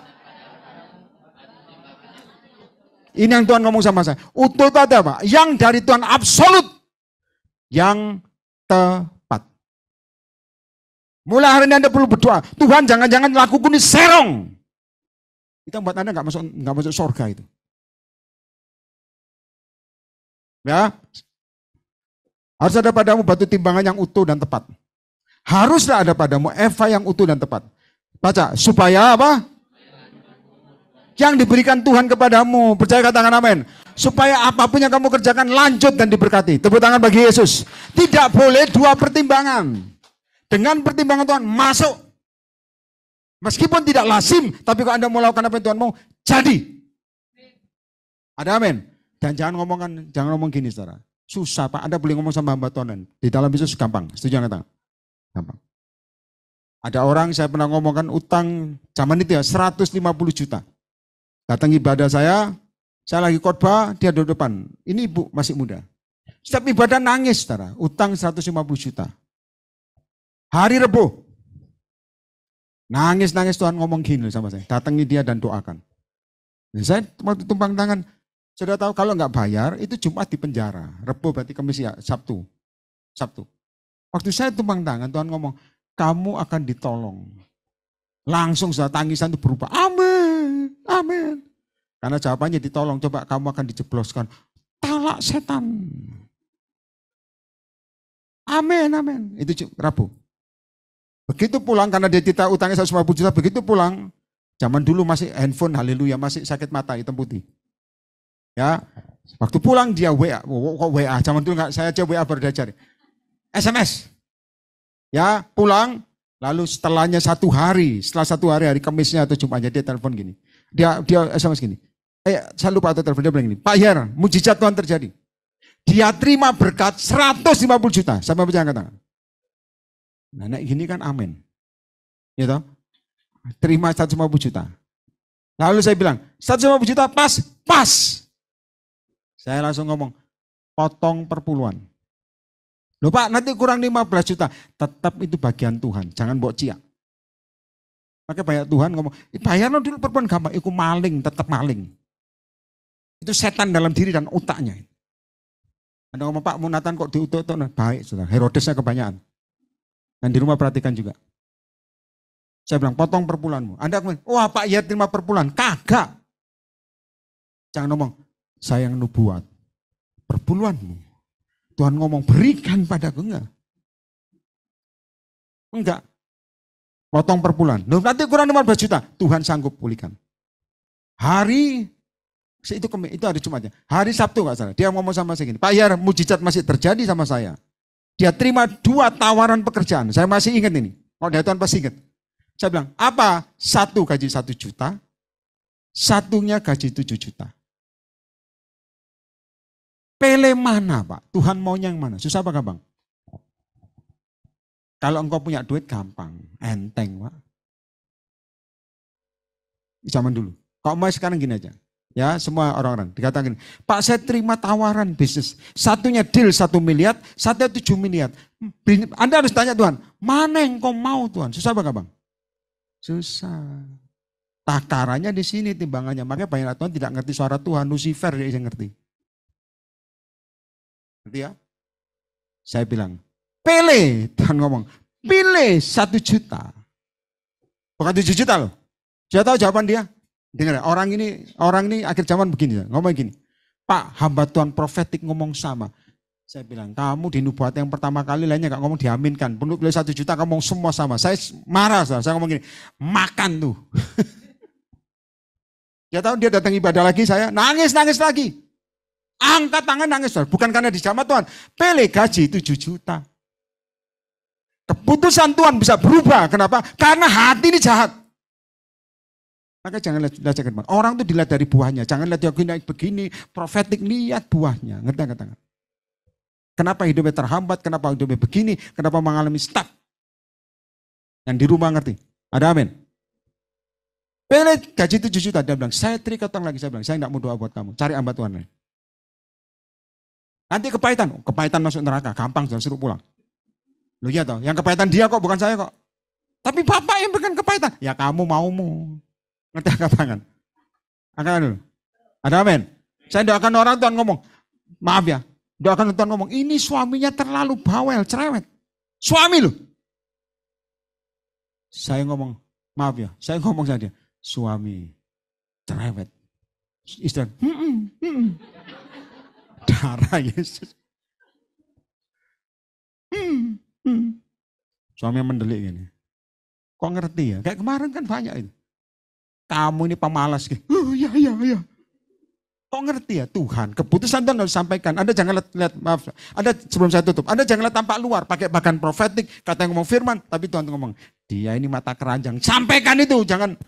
Ini yang Tuhan ngomong sama saya. Utuh itu ada apa? Yang dari Tuhan absolut. Yang tepat. Mulai hari ini Anda perlu berdoa. Tuhan jangan-jangan lakuku ini serong. Itu buat Anda nggak masuk surga itu. Ya, harus ada padamu batu timbangan yang utuh dan tepat. Haruslah ada padamu eva yang utuh dan tepat. Baca, supaya apa? Yang diberikan Tuhan kepadamu. Percaya, katakan amin. Supaya apapun yang kamu kerjakan lanjut dan diberkati. Tepuk tangan bagi Yesus. Tidak boleh dua pertimbangan. Dengan pertimbangan Tuhan masuk. Meskipun tidak lazim, tapi kalau Anda mau lakukan apa yang Tuhan mau, jadi. Ada amin. Dan jangan ngomong gini, saudara. Susah, Pak. Anda boleh ngomong sama hamba Tuhan. Di dalam Yesus gampang. Setuju nggak? Gampang. Ada orang, saya pernah ngomongkan utang zaman itu ya, 150 juta. Datang ibadah saya lagi khotbah, dia di depan. Ini ibu masih muda. Setiap ibadah nangis, saudara. Utang 150 juta. Hari Rebo. Nangis Tuhan ngomong gini sama saya. Datangi dia dan doakan. Nah, saya waktu tumpang tangan. Sudah tahu kalau nggak bayar, itu Jumat di penjara. Rebo berarti Kamis ya, Sabtu. Waktu saya tumpang tangan, Tuhan ngomong, kamu akan ditolong. Langsung saya tangisan itu berubah. Amin, amin. Karena jawabannya ditolong, coba kamu akan dijebloskan. Talak setan. Amin, amin. Itu Rabu. Begitu pulang, karena dia tidak utangnya 150 juta, begitu pulang. Zaman dulu masih handphone, haleluya, masih sakit mata, hitam putih. Ya, waktu pulang dia WA, kok WA? Zaman dulu nggak, saya aja WA baru diajari. SMS. Ya, pulang, lalu setelah 1 hari hari Kamisnya atau Jumatnya dia telepon gini. Dia SMS gini. Saya lupa atau telepon dia bilang gini. Pak Yer, mujizat Tuhan terjadi. Dia terima berkat 150 juta. Sama baca angkat tangan. Nah, gini kan amin. Ya toh? Terima 150 juta. Lalu saya bilang, 150 juta pas. Saya langsung ngomong, potong perpuluhan. Loh Pak, nanti kurang 15 juta. Tetap itu bagian Tuhan, jangan bawa ciak. Makanya banyak Tuhan ngomong, bayar dulu perpuluhan gampang. Itu maling, tetap maling. Itu setan dalam diri dan otaknya. Anda ngomong, Pak Munatan kok diutuk-utuk. Nah, baik, saudara. Herodesnya kebanyakan. Dan di rumah perhatikan juga. Saya bilang, potong perpuluhanmu. Anda ngomong, wah Pak ya terima perpuluhan. Kagak. Jangan ngomong, saya yang nubuat. Perpuluhanmu. Tuhan ngomong, berikan padaku. Enggak. Potong perpuluhan. Nanti kurang 15 juta. Tuhan sanggup pulihkan. Hari, itu hari Jumatnya. Hari Sabtu nggak salah. Dia ngomong sama saya gini, Pak Yar, mujizat masih terjadi sama saya. Dia terima 2 tawaran pekerjaan. Saya masih ingat ini. Kalau dari Tuhan pasti ingat. Saya bilang, apa? 1 gaji 1 juta. Satunya gaji 7 juta. Pilih mana Pak? Tuhan maunya yang mana? Susah apa gampang? Kalau engkau punya duit gampang. Enteng Pak. Zaman dulu. Kalau mau sekarang gini aja. Ya semua orang-orang dikatakan, Pak saya terima tawaran bisnis. Satunya deal 1 miliar, satunya 7 miliar. Anda harus tanya Tuhan, mana yang kau mau Tuhan? Susah apa gampang? Susah. Takarannya di sini timbangannya. Makanya banyak Tuhan tidak ngerti suara Tuhan. Lucifer dia yang ngerti. Ngerti ya? Saya bilang, pilih. Tuhan ngomong, pilih 1 juta. Bukan 7 juta loh. Sudah tahu jawaban dia? Dengar, orang ini akhir zaman begini, ngomong gini. Pak, hamba Tuhan profetik ngomong sama. Saya bilang, kamu di nubuat yang pertama kali lainnya gak ngomong diaminkan. Penduduk 1 juta ngomong semua sama. Saya marah, saya ngomong gini, makan tuh. Ya tahu dia datang ibadah lagi, saya nangis lagi. Angkat tangan nangis, bukan karena dijamah Tuhan. Pele gaji 7 juta. Keputusan Tuhan bisa berubah, kenapa? Karena hati ini jahat. Maka jangan lihat orang tuh dilihat dari buahnya. Jangan lihat dia begini, profetik, lihat buahnya. Ngerti? Kenapa hidupnya terhambat, kenapa hidupnya begini, kenapa mengalami stuck. Yang di rumah ngerti. Ada amin. Pele gaji 7 juta, dia bilang, saya terikat lagi, saya bilang, saya tidak mau doa buat kamu, cari hamba Tuhan lain. Nanti kepahitan masuk neraka, gampang, jangan suruh pulang. Loh iya toh, yang kepahitan dia kok, bukan saya kok. Tapi bapak yang berikan kepahitan, ya kamu maumu. Ngerti angkat tangan? Angkat dulu. Ada amin. Saya doakan orang Tuhan ngomong, maaf ya, doakan Tuhan ngomong, ini suaminya terlalu bawel, cerewet. Suami loh. Saya ngomong, maaf ya, saya ngomong saja, suami cerewet. Istri, darah Yesus. Suami mendelik gini. Kok ngerti ya? Kayak kemarin kan banyak itu. Kamu ini pemalas gitu. Iya. Kok ngerti ya Tuhan? Keputusan Tuhan harus sampaikan. Anda jangan lihat, maaf. Anda sebelum saya tutup, Anda jangan lihat tampak luar, pakai bahkan profetik, kata yang ngomong firman, tapi Tuhan ngomong, dia ini mata keranjang. Sampaikan itu, jangan.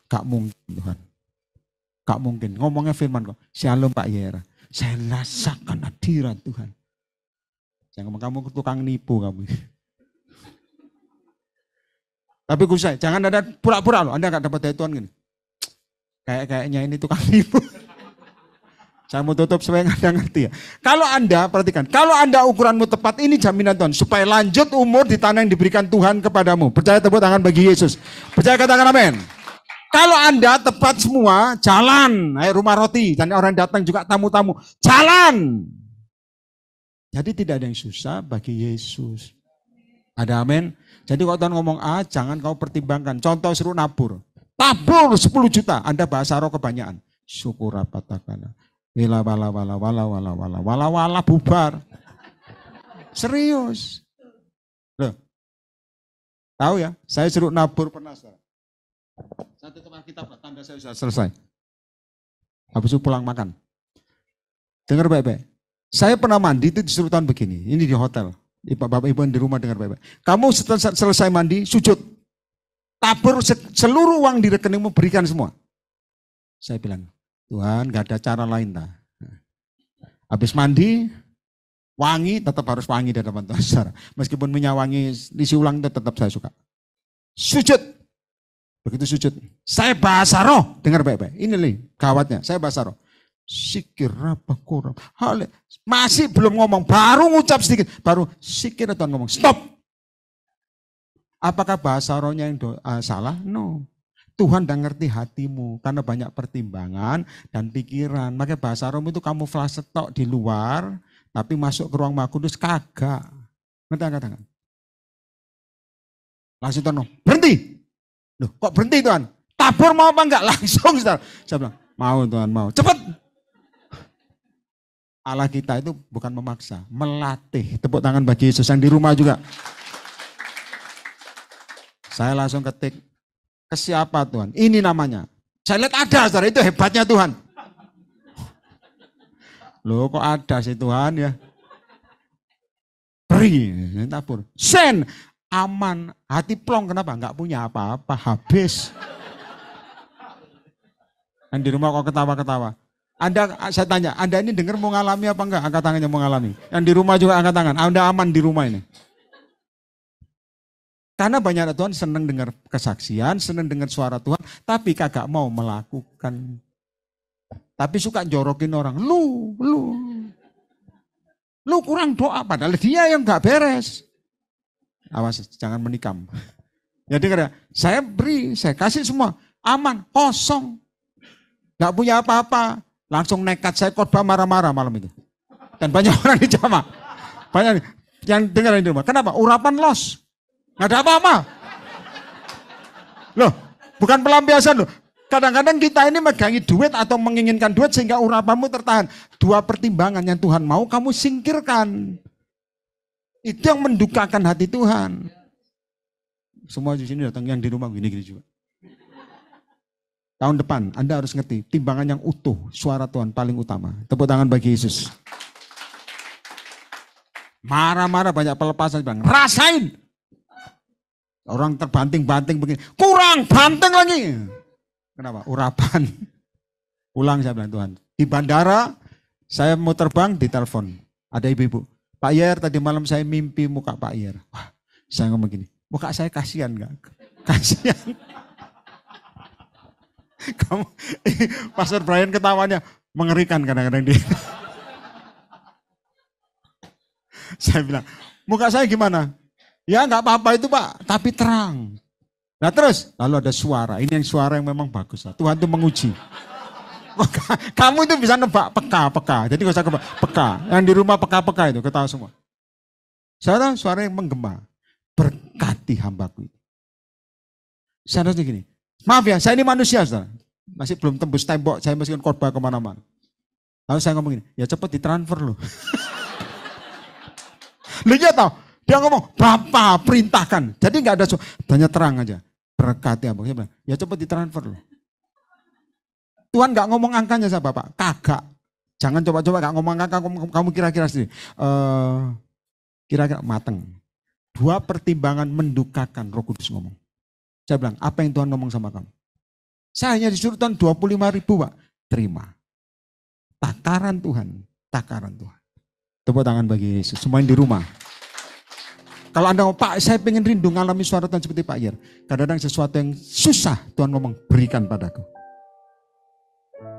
Gak mungkin Tuhan. Gak mungkin. Ngomongnya firman kok. Shalom Pak Yera. Saya rasakan hadirat Tuhan. Jangan ngomong kamu tukang nipu kamu. Tapi kusai, jangan ada pura-pura loh. Anda gak dapat dari Tuhan gini. Kayaknya ini tukang nipu. Saya mau tutup supaya Anda ngerti ya. Kalau Anda, perhatikan. Kalau Anda ukuranmu tepat, ini jaminan Tuhan. Supaya lanjut umur di tanah yang diberikan Tuhan kepadamu. Percaya tepuk tangan bagi Yesus. Percaya katakan amin. Kalau Anda tepat semua, jalan. Ayo rumah roti. Dan orang datang juga tamu-tamu. Jalan. Jadi tidak ada yang susah bagi Yesus. Ada amin. Jadi kalau Tuhan ngomong A, jangan kau pertimbangkan. Contoh suruh nabur. Tabur 10 juta. Anda bahasa roh kebanyakan. Syukur apa takana. Wala bubar. Serius. Loh. Tahu ya, saya suruh nabur pernah. Saya tutup Alkitab, tanda saya sudah selesai. Habis itu pulang makan. Dengar baik-baik. Saya pernah mandi itu disuruh Tuhan begini. Ini di hotel. Bapak Ibu yang di rumah dengar baik-baik. Kamu setelah selesai mandi, sujud. Tabur seluruh uang di rekeningmu, berikan semua. Saya bilang, Tuhan gak ada cara lain. Habis mandi, wangi, tetap harus wangi di hadapan Tuhan. Meskipun minyak wangi isi ulang itu tetap saya suka. Sujud. Begitu sujud. Saya bahasa roh. Dengar baik-baik. Ini nih gawatnya. Saya bahasa roh. Sikir apa kurang. Masih belum ngomong. Baru ngucap sedikit. Baru sikir Tuhan ngomong. Stop. Apakah bahasa rohnya yang salah? No. Tuhan udah ngerti hatimu. Karena banyak pertimbangan dan pikiran. Makanya bahasa roh itu kamuflase tok di luar. Tapi masuk ke ruang Maha Kudus kagak. Ngerti angkat tangan. Langsung Tuhan ngomong. Berhenti. Loh, kok berhenti Tuhan? Tabur mau apa enggak? Langsung saya bilang, mau Tuhan, mau. Cepat. Allah kita itu bukan memaksa, melatih. Tepuk tangan bagi Yesus yang di rumah juga. Saya langsung ketik, ke siapa Tuhan? Ini namanya. Saya lihat ada, saudara, itu hebatnya Tuhan. Loh kok ada sih Tuhan ya? Beri, tabur. Sen, aman, hati plong, kenapa? Enggak punya apa-apa, habis. Dan di rumah kok ketawa-ketawa. Anda, saya tanya, Anda ini dengar mau ngalami apa enggak? Angkat tangannya mau ngalami. Yang di rumah juga angkat tangan. Anda aman di rumah ini. Karena banyak Tuhan senang dengar kesaksian, senang dengar suara Tuhan, tapi kagak mau melakukan. Tapi suka jorokin orang. Lu kurang doa, padahal dia yang enggak beres. Awas, jangan menikam. Ya dengar ya, saya beri, saya kasih semua. Aman, kosong. Enggak punya apa-apa. Langsung nekat saya khotbah marah-marah malam itu. Dan banyak orang di jamaah. Banyak yang dengar di rumah. Kenapa? Urapan los. Nggak ada apa-apa. Loh, bukan pelampiasan loh. Kadang-kadang kita ini megangi duit atau menginginkan duit sehingga urapanmu tertahan. Dua pertimbangan yang Tuhan mau kamu singkirkan. Itu yang mendukakan hati Tuhan. Semua di sini datang yang di rumah gini-gini juga. Tahun depan Anda harus ngerti timbangan yang utuh, suara Tuhan paling utama. Tepuk tangan bagi Yesus. Marah-marah banyak pelepasan bilang, rasain. Orang terbanting-banting begini, kurang banting lagi. Kenapa? Urapan. Pulang saya bilang Tuhan. Di bandara saya mau terbang ditelepon. Ada ibu-ibu. Pak Yer tadi malam saya mimpi muka Pak Yer. Wah, saya ngomong gini. Muka saya kasihan enggak? Kasihan. Kamu, Pastor Brian ketawanya mengerikan kadang-kadang dia. Saya bilang, muka saya gimana? Ya enggak apa-apa itu Pak, tapi terang. Nah terus, lalu ada suara. Ini yang suara yang memang bagus. Tuhan itu menguji. Kamu itu bisa nebak peka. Jadi gak usah kebak, peka. Yang di rumah peka-peka itu, ketawa semua. Suara yang menggema. Berkati hambaku. Saya harusnya gini. Maaf ya, saya ini manusia. Saudara. Masih belum tembus tembok, saya masih khotbah kemana-mana. Lalu saya ngomong gini, ya cepat ditransfer loh. Lihat tau, dia ngomong, Bapak perintahkan. Jadi gak ada tanya terang aja. Berkati hamba. Saya bilang, ya cepat ditransfer loh. Tuhan gak ngomong angkanya sama Bapak, kagak. Jangan coba-coba gak ngomong angka, kamu kira-kira sendiri. Kira-kira mateng. Dua pertimbangan mendukakan Roh Kudus ngomong. Saya bilang, apa yang Tuhan ngomong sama kamu? Saya hanya disuruh Tuhan 25.000 Pak. Terima. Takaran Tuhan. Tepuk tangan bagi Yesus. Semua yang di rumah. Kalau Anda ngomong, Pak saya pengen rindu ngalami suara Tuhan seperti Pak Yer. Kadang-kadang sesuatu yang susah Tuhan ngomong, berikan padaku.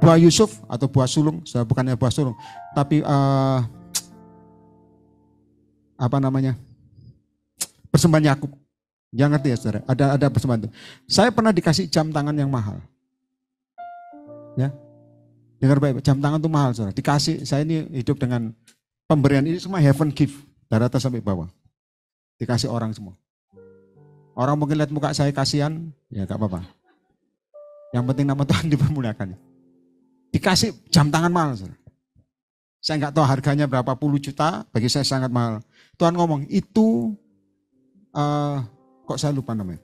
Buah Yusuf atau buah sulung, bukannya buah sulung. Tapi persembahan Yakub. Jangan ngerti ya saudara, ada persembahan itu. Saya pernah dikasih jam tangan yang mahal. Ya, dengar baik, jam tangan itu mahal saudara. Dikasih, saya ini hidup dengan pemberian ini semua heaven gift. Dari atas sampai bawah. Dikasih orang semua. Orang mungkin lihat muka saya kasihan, ya gak apa-apa. Yang penting nama Tuhan dipermuliakan. Dikasih jam tangan mahal. Saudara. Saya gak tahu harganya berapa puluh juta, bagi saya sangat mahal. Tuhan ngomong, itu, kok saya lupa namanya.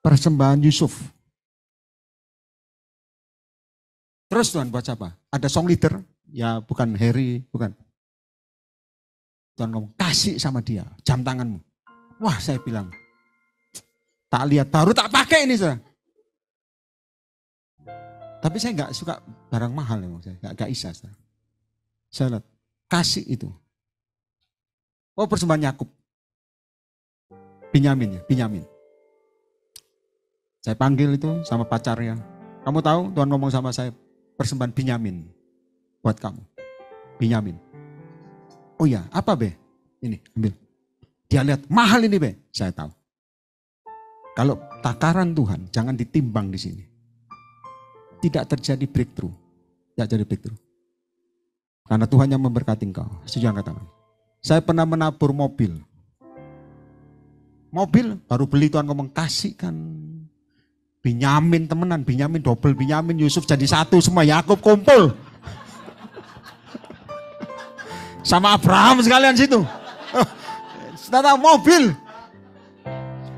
Persembahan Yusuf. Terus Tuhan buat siapa? Ada song leader, ya bukan Harry, bukan. Tuhan ngomong, kasih sama dia, jam tanganmu. Wah saya bilang, tak lihat, baru tak pakai ini saudara. Tapi saya gak suka barang mahal, saya gak isa. Saudara. Saya lihat, kasih itu. Oh persembahan Yakub. Binyamin. Saya panggil itu sama pacarnya. Kamu tahu Tuhan ngomong sama saya, persembahan Binyamin buat kamu. Binyamin. Oh iya, apa Be? Ini, ambil. Dia lihat, mahal ini Be. Saya tahu. Kalau takaran Tuhan, jangan ditimbang di sini. Tidak terjadi breakthrough. Karena Tuhan yang memberkati engkau. Setuju angkat tangan. Saya pernah menabur mobil. Mobil baru beli Tuhan ngomong kasihkan. Binyamin temenan, Binyamin double, Binyamin Yusuf jadi satu semua, Yakub kumpul. Sama Abraham sekalian situ. Sudah tahu mobil.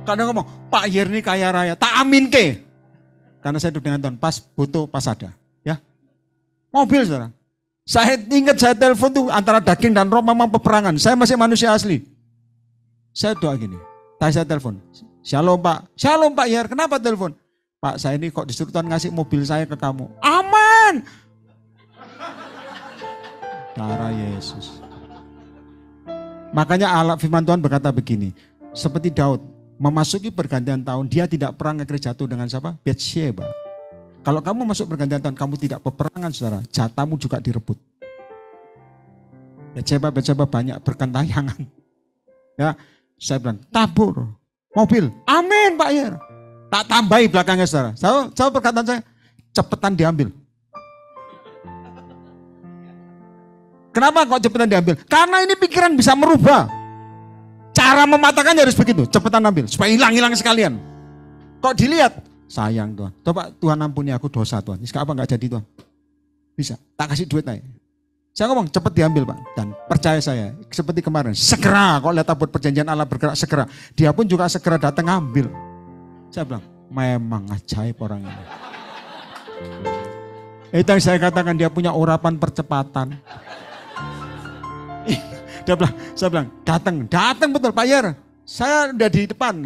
Kadang ngomong, Pak Yer ini kaya raya, tak amin ke. Karena saya duduk dengan Tuhan, pas butuh, pas ada. Ya, mobil saudara. Saya ingat saya telepon tuh antara daging dan roh memang peperangan. Saya masih manusia asli. Saya doa gini, tadi saya telepon. Shalom Pak Yer, kenapa telepon? Pak saya ini kok disuruh Tuhan ngasih mobil saya ke kamu. Aman. Darah Yesus. Makanya Allah firman Tuhan berkata begini. Seperti Daud memasuki pergantian tahun, dia tidak perang akhirnya jatuh dengan siapa? Betsheba. Kalau kamu masuk pergantian tahun, kamu tidak peperangan saudara, jatahmu juga direbut. Betsheba banyak berkentayangan. Ya, saya bilang tabur mobil. Amin Pak Yer. Tak tambahi belakangnya saudara. Saya perkataan saya, cepetan diambil. Kenapa kok cepetan diambil? Karena ini pikiran bisa merubah. Cara mematahkannya harus begitu, cepetan ambil. Supaya hilang-hilang sekalian. Kok dilihat, sayang Tuhan. Coba Tuhan ampuni aku dosa Tuhan. Apa enggak jadi Tuhan? Bisa, tak kasih duit aja. Saya ngomong cepat diambil Pak. Dan percaya saya, seperti kemarin, segera kok lihat tabut perjanjian Allah bergerak segera. Dia pun juga segera datang ngambil. Saya bilang, memang ajaib orang ini. Itu yang saya katakan, dia punya urapan percepatan. Saya bilang, datang betul Pak Yer. Saya udah di depan.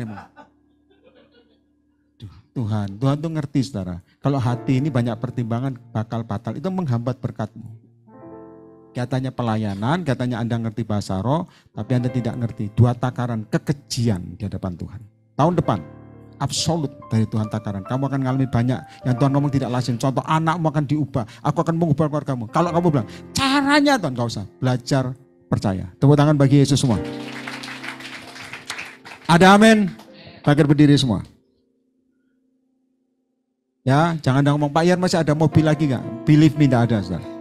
Tuhan tuh ngerti saudara. Kalau hati ini banyak pertimbangan bakal batal, itu menghambat berkatmu. Katanya pelayanan, katanya Anda ngerti bahasa roh, tapi Anda tidak ngerti. 2 takaran kekejian di hadapan Tuhan. Tahun depan, absolut dari Tuhan takaran. Kamu akan mengalami banyak yang Tuhan ngomong tidak lazim. Contoh, anakmu akan diubah. Aku akan mengubah keluargamu. Kalau kamu bilang, caranya Tuhan, gak usah. Belajar, percaya. Tepuk tangan bagi Yesus semua. Ada amin. Bangkit berdiri semua. Ya, jangan ngomong, Pak Yan masih ada mobil lagi gak? Believe me, tidak ada saudara.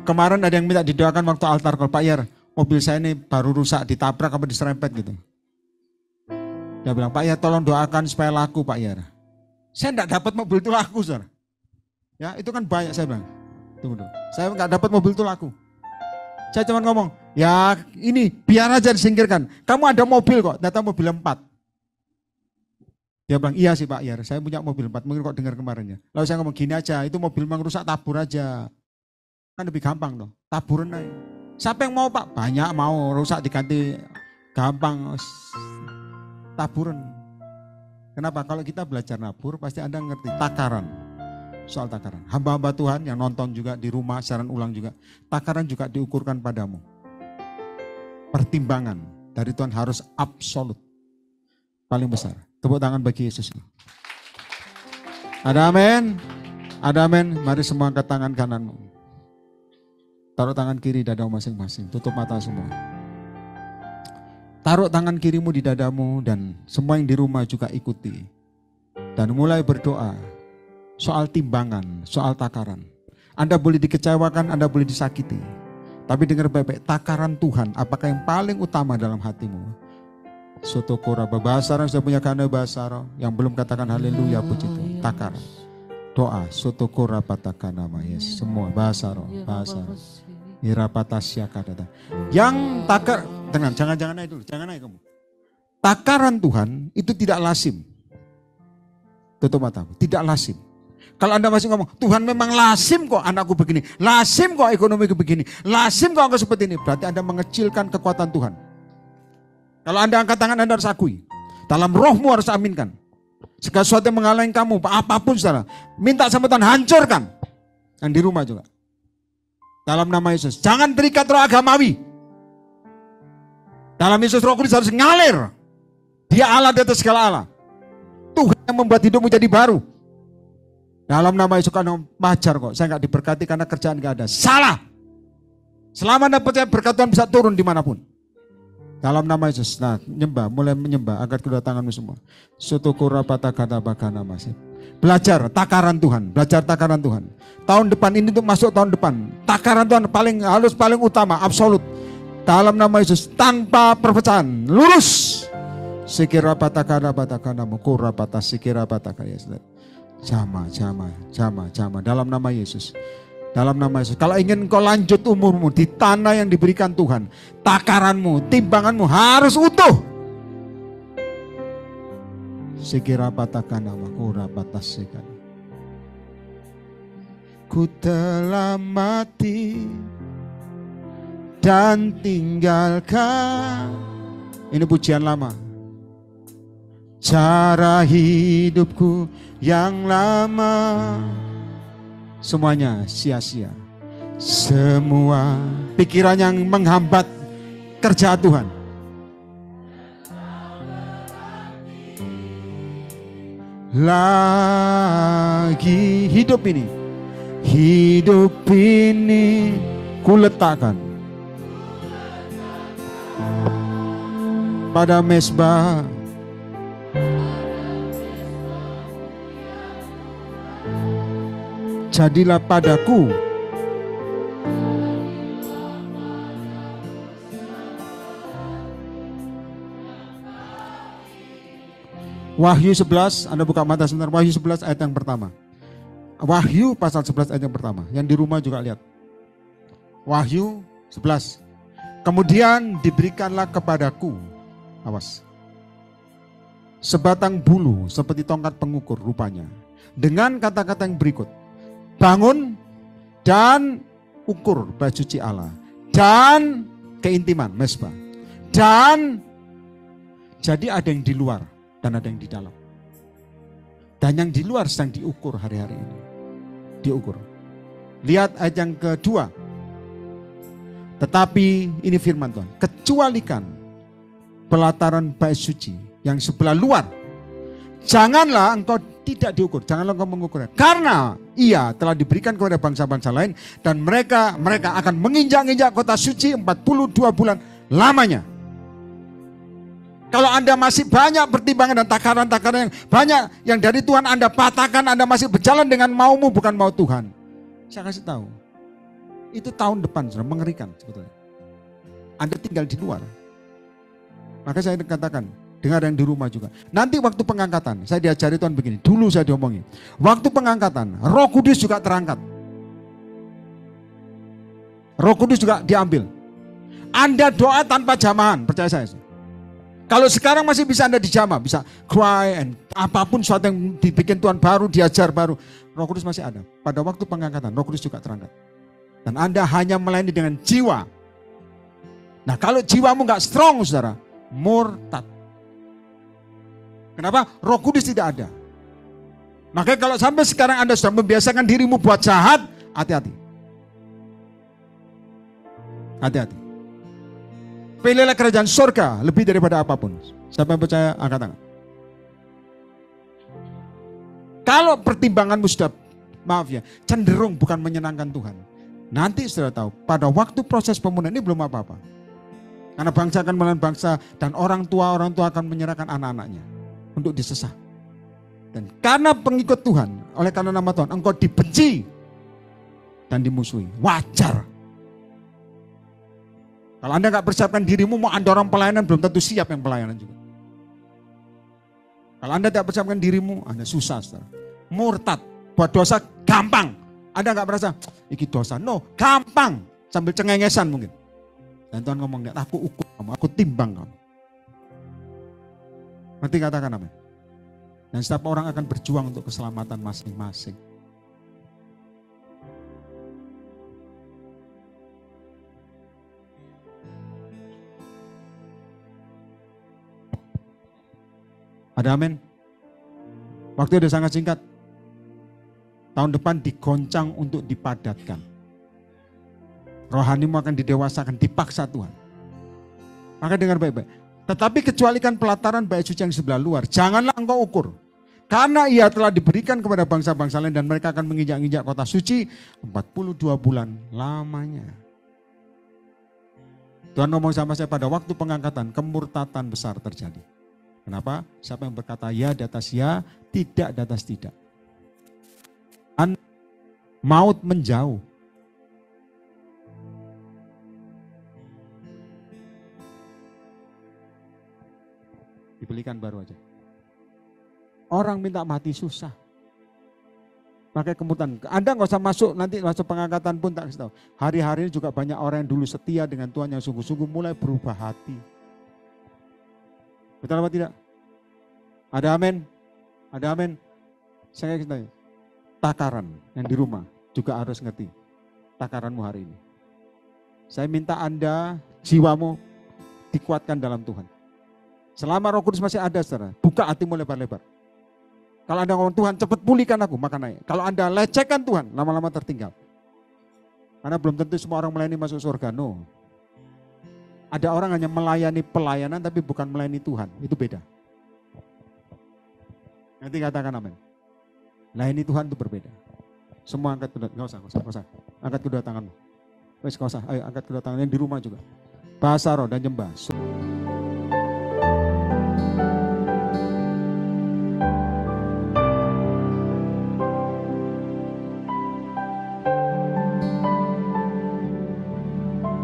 Kemarin ada yang minta didoakan waktu altar call, Pak Yer, mobil saya ini baru rusak, ditabrak apa diserempet gitu. Dia bilang, Pak Yer tolong doakan supaya laku Pak Yer. Saya enggak dapat mobil itu laku saudara. Ya itu kan banyak, saya bilang. Tunggu. Saya enggak dapat mobil itu laku. Saya cuma ngomong, ya ini biar aja disingkirkan. Kamu ada mobil kok, ternyata mobil 4. Dia bilang, iya sih Pak Yer, saya punya mobil 4, mungkin kok dengar kemarinnya. Lalu saya ngomong gini aja, itu mobil memang rusak, tabur aja. Kan lebih gampang dong, taburan aja. Siapa yang mau Pak? Banyak mau, rusak diganti, gampang, taburan. Kenapa? Kalau kita belajar nabur, pasti Anda ngerti takaran. Soal takaran. Hamba-hamba Tuhan yang nonton juga di rumah, siaran ulang juga. Takaran juga diukurkan padamu. Pertimbangan dari Tuhan harus absolut. Paling besar. Tepuk tangan bagi Yesus. Ada amin? Ada amin? Mari semua angkat tangan kananmu. Taruh tangan kiri dadamu masing-masing. Tutup mata semua. Taruh tangan kirimu di dadamu dan semua yang di rumah juga ikuti. Dan mulai berdoa soal timbangan, soal takaran. Anda boleh dikecewakan, Anda boleh disakiti. Tapi dengar baik-baik, takaran Tuhan apakah yang paling utama dalam hatimu? Soto koraba bahasa sudah punya karena bahasa yang belum katakan haleluya puji Tuhan. Takaran. Doa soto koraba takanama Yesus. Semua bahasa roh. Irapatasya kadada. Yang takar, jangan naik dulu, jangan naik kamu. Takaran Tuhan itu tidak lazim. Tutup matamu, tidak lazim. Kalau Anda masih ngomong, Tuhan memang lazim kok anakku begini, lazim kok ekonomiku begini, lazim kok aku seperti ini, berarti Anda mengecilkan kekuatan Tuhan. Kalau Anda angkat tangan, Anda harus akui. Dalam rohmu harus aminkan. Segala sesuatu yang menghalangi kamu, apapun saudara, minta sama Tuhan, hancurkan. Dan di rumah juga. Dalam nama Yesus, jangan terikat roh agamawi. Dalam Yesus Roh Kudus harus ngalir. Dia Allah di atas segala Allah. Tuhan yang membuat hidupmu jadi baru. Dalam nama Yesus, karena wajar kok. Saya gak diberkati karena kerjaan gak ada. Salah. Selama Anda percaya berkat Tuhan bisa turun dimanapun. Dalam nama Yesus. Nah, nyembah, mulai menyembah. Angkat kedua tanganmu semua. Sutukura patakata bakana masih. Belajar takaran Tuhan, belajar takaran Tuhan. Tahun depan ini untuk masuk tahun depan. Takaran Tuhan harus paling utama, absolut. Dalam nama Yesus, tanpa perpecahan, lurus. Sikira patakana patakana mukura patas sikira patakaya. Jama. Dalam nama Yesus. Dalam nama Yesus. Kalau ingin kau lanjut umurmu di tanah yang diberikan Tuhan, takaranmu, timbanganmu harus utuh. Sekira patakana makura patas sekali. Ku telah mati dan tinggalkan. Ini pujian lama. Cara hidupku yang lama. Semuanya sia-sia. Semua pikiran yang menghambat kerja Tuhan. Lagi hidup ini ku letakkan pada mezbah jadilah padaku Wahyu 11, Anda buka mata sebentar. Wahyu 11 ayat yang pertama. Wahyu pasal 11 ayat yang pertama. Yang di rumah juga lihat. Wahyu 11. Kemudian diberikanlah kepadaku, awas, sebatang bulu seperti tongkat pengukur rupanya. Dengan kata-kata yang berikut. Bangun dan ukur bait suci Allah. Dan keintiman, mesbah. Dan jadi ada yang di luar dan ada yang di dalam. Dan yang di luar sedang diukur hari-hari ini. Diukur. Lihat ayat yang kedua. Tetapi ini firman Tuhan. Kecualikan pelataran bait suci yang sebelah luar. Janganlah engkau tidak diukur. Janganlah engkau mengukurnya. Karena ia telah diberikan kepada bangsa-bangsa lain. Dan mereka akan menginjak-injak kota suci 42 bulan lamanya. Kalau Anda masih banyak pertimbangan dan takaran-takaran yang banyak yang dari Tuhan Anda patahkan, Anda masih berjalan dengan maumu bukan mau Tuhan. Saya kasih tahu, itu tahun depan sudah mengerikan sebetulnya. Anda tinggal di luar. Maka saya katakan, dengar yang di rumah juga. Nanti waktu pengangkatan, saya diajari Tuhan begini, dulu saya diomongin. Waktu pengangkatan, Roh Kudus juga terangkat. Roh Kudus juga diambil. Anda doa tanpa jamahan, percaya saya. Kalau sekarang masih bisa Anda dijamah, bisa cry and apapun sesuatu yang dibikin Tuhan baru, diajar baru. Roh Kudus masih ada. Pada waktu pengangkatan, Roh Kudus juga terangkat. Dan Anda hanya melayani dengan jiwa. Nah kalau jiwamu gak strong saudara, murtad. Kenapa? Roh Kudus tidak ada. Makanya kalau sampai sekarang Anda sudah membiasakan dirimu buat jahat, hati-hati. Hati-hati. Pilihlah kerajaan surga lebih daripada apapun. Siapa yang percaya, angkat tangan. Kalau pertimbanganmu sudah, maaf ya, cenderung bukan menyenangkan Tuhan. Nanti sudah tahu, pada waktu proses pemulihan ini belum apa-apa. Karena bangsa akan melawan bangsa dan orang tua akan menyerahkan anak-anaknya untuk disesah. Dan karena pengikut Tuhan, oleh karena nama Tuhan, engkau dibenci dan dimusuhi. Wajar. Kalau Anda nggak persiapkan dirimu, mau Anda orang pelayanan belum tentu siap yang pelayanan juga. Kalau Anda tidak persiapkan dirimu, Anda susah. Saudara. Murtad, buat dosa gampang. Anda nggak merasa, iki dosa, no, gampang. Sambil cengengesan mungkin. Dan Tuhan ngomong, aku ukur kamu, aku timbang kamu. Nanti katakan amin. Dan setiap orang akan berjuang untuk keselamatan masing-masing. Ada amin. Waktu udah sangat singkat. Tahun depan digoncang untuk dipadatkan. Rohanimu akan didewasakan, dipaksa Tuhan. Maka dengar baik-baik. Tetapi kecualikan pelataran bait suci yang sebelah luar. Janganlah engkau ukur. Karena ia telah diberikan kepada bangsa-bangsa lain dan mereka akan menginjak-injak kota suci 42 bulan lamanya. Tuhan ngomong sama saya pada waktu pengangkatan, kemurtatan besar terjadi. Kenapa? Siapa yang berkata ya di atas ya, tidak di atas tidak. Maut menjauh. Dibelikan baru aja. Orang minta mati susah. Pakai kemutan. Anda nggak usah masuk nanti masuk pengangkatan pun tak kasih tahu. Hari-hari ini juga banyak orang yang dulu setia dengan Tuhan yang sungguh-sungguh mulai berubah hati. Betul apa tidak? Ada amin? Ada amin? Saya kasih tahu. Takaran yang di rumah juga harus ngerti. Takaranmu hari ini. Saya minta Anda, jiwamu dikuatkan dalam Tuhan. Selama Roh Kudus masih ada, saudara, buka hatimu lebar-lebar. Kalau Anda ngomong Tuhan cepat pulihkan aku, maka naik. Kalau Anda lecehkan Tuhan, lama-lama tertinggal. Karena belum tentu semua orang melayani masuk surga, no. Ada orang hanya melayani pelayanan tapi bukan melayani Tuhan, itu beda. Nanti katakan amin. Melayani Tuhan itu berbeda. Semua angkat kedua, nggak usah. Angkat kedua tanganmu. Wes nggak usah, ayo angkat kedua tangannya di rumah juga. Bahasa roh dan nyembah.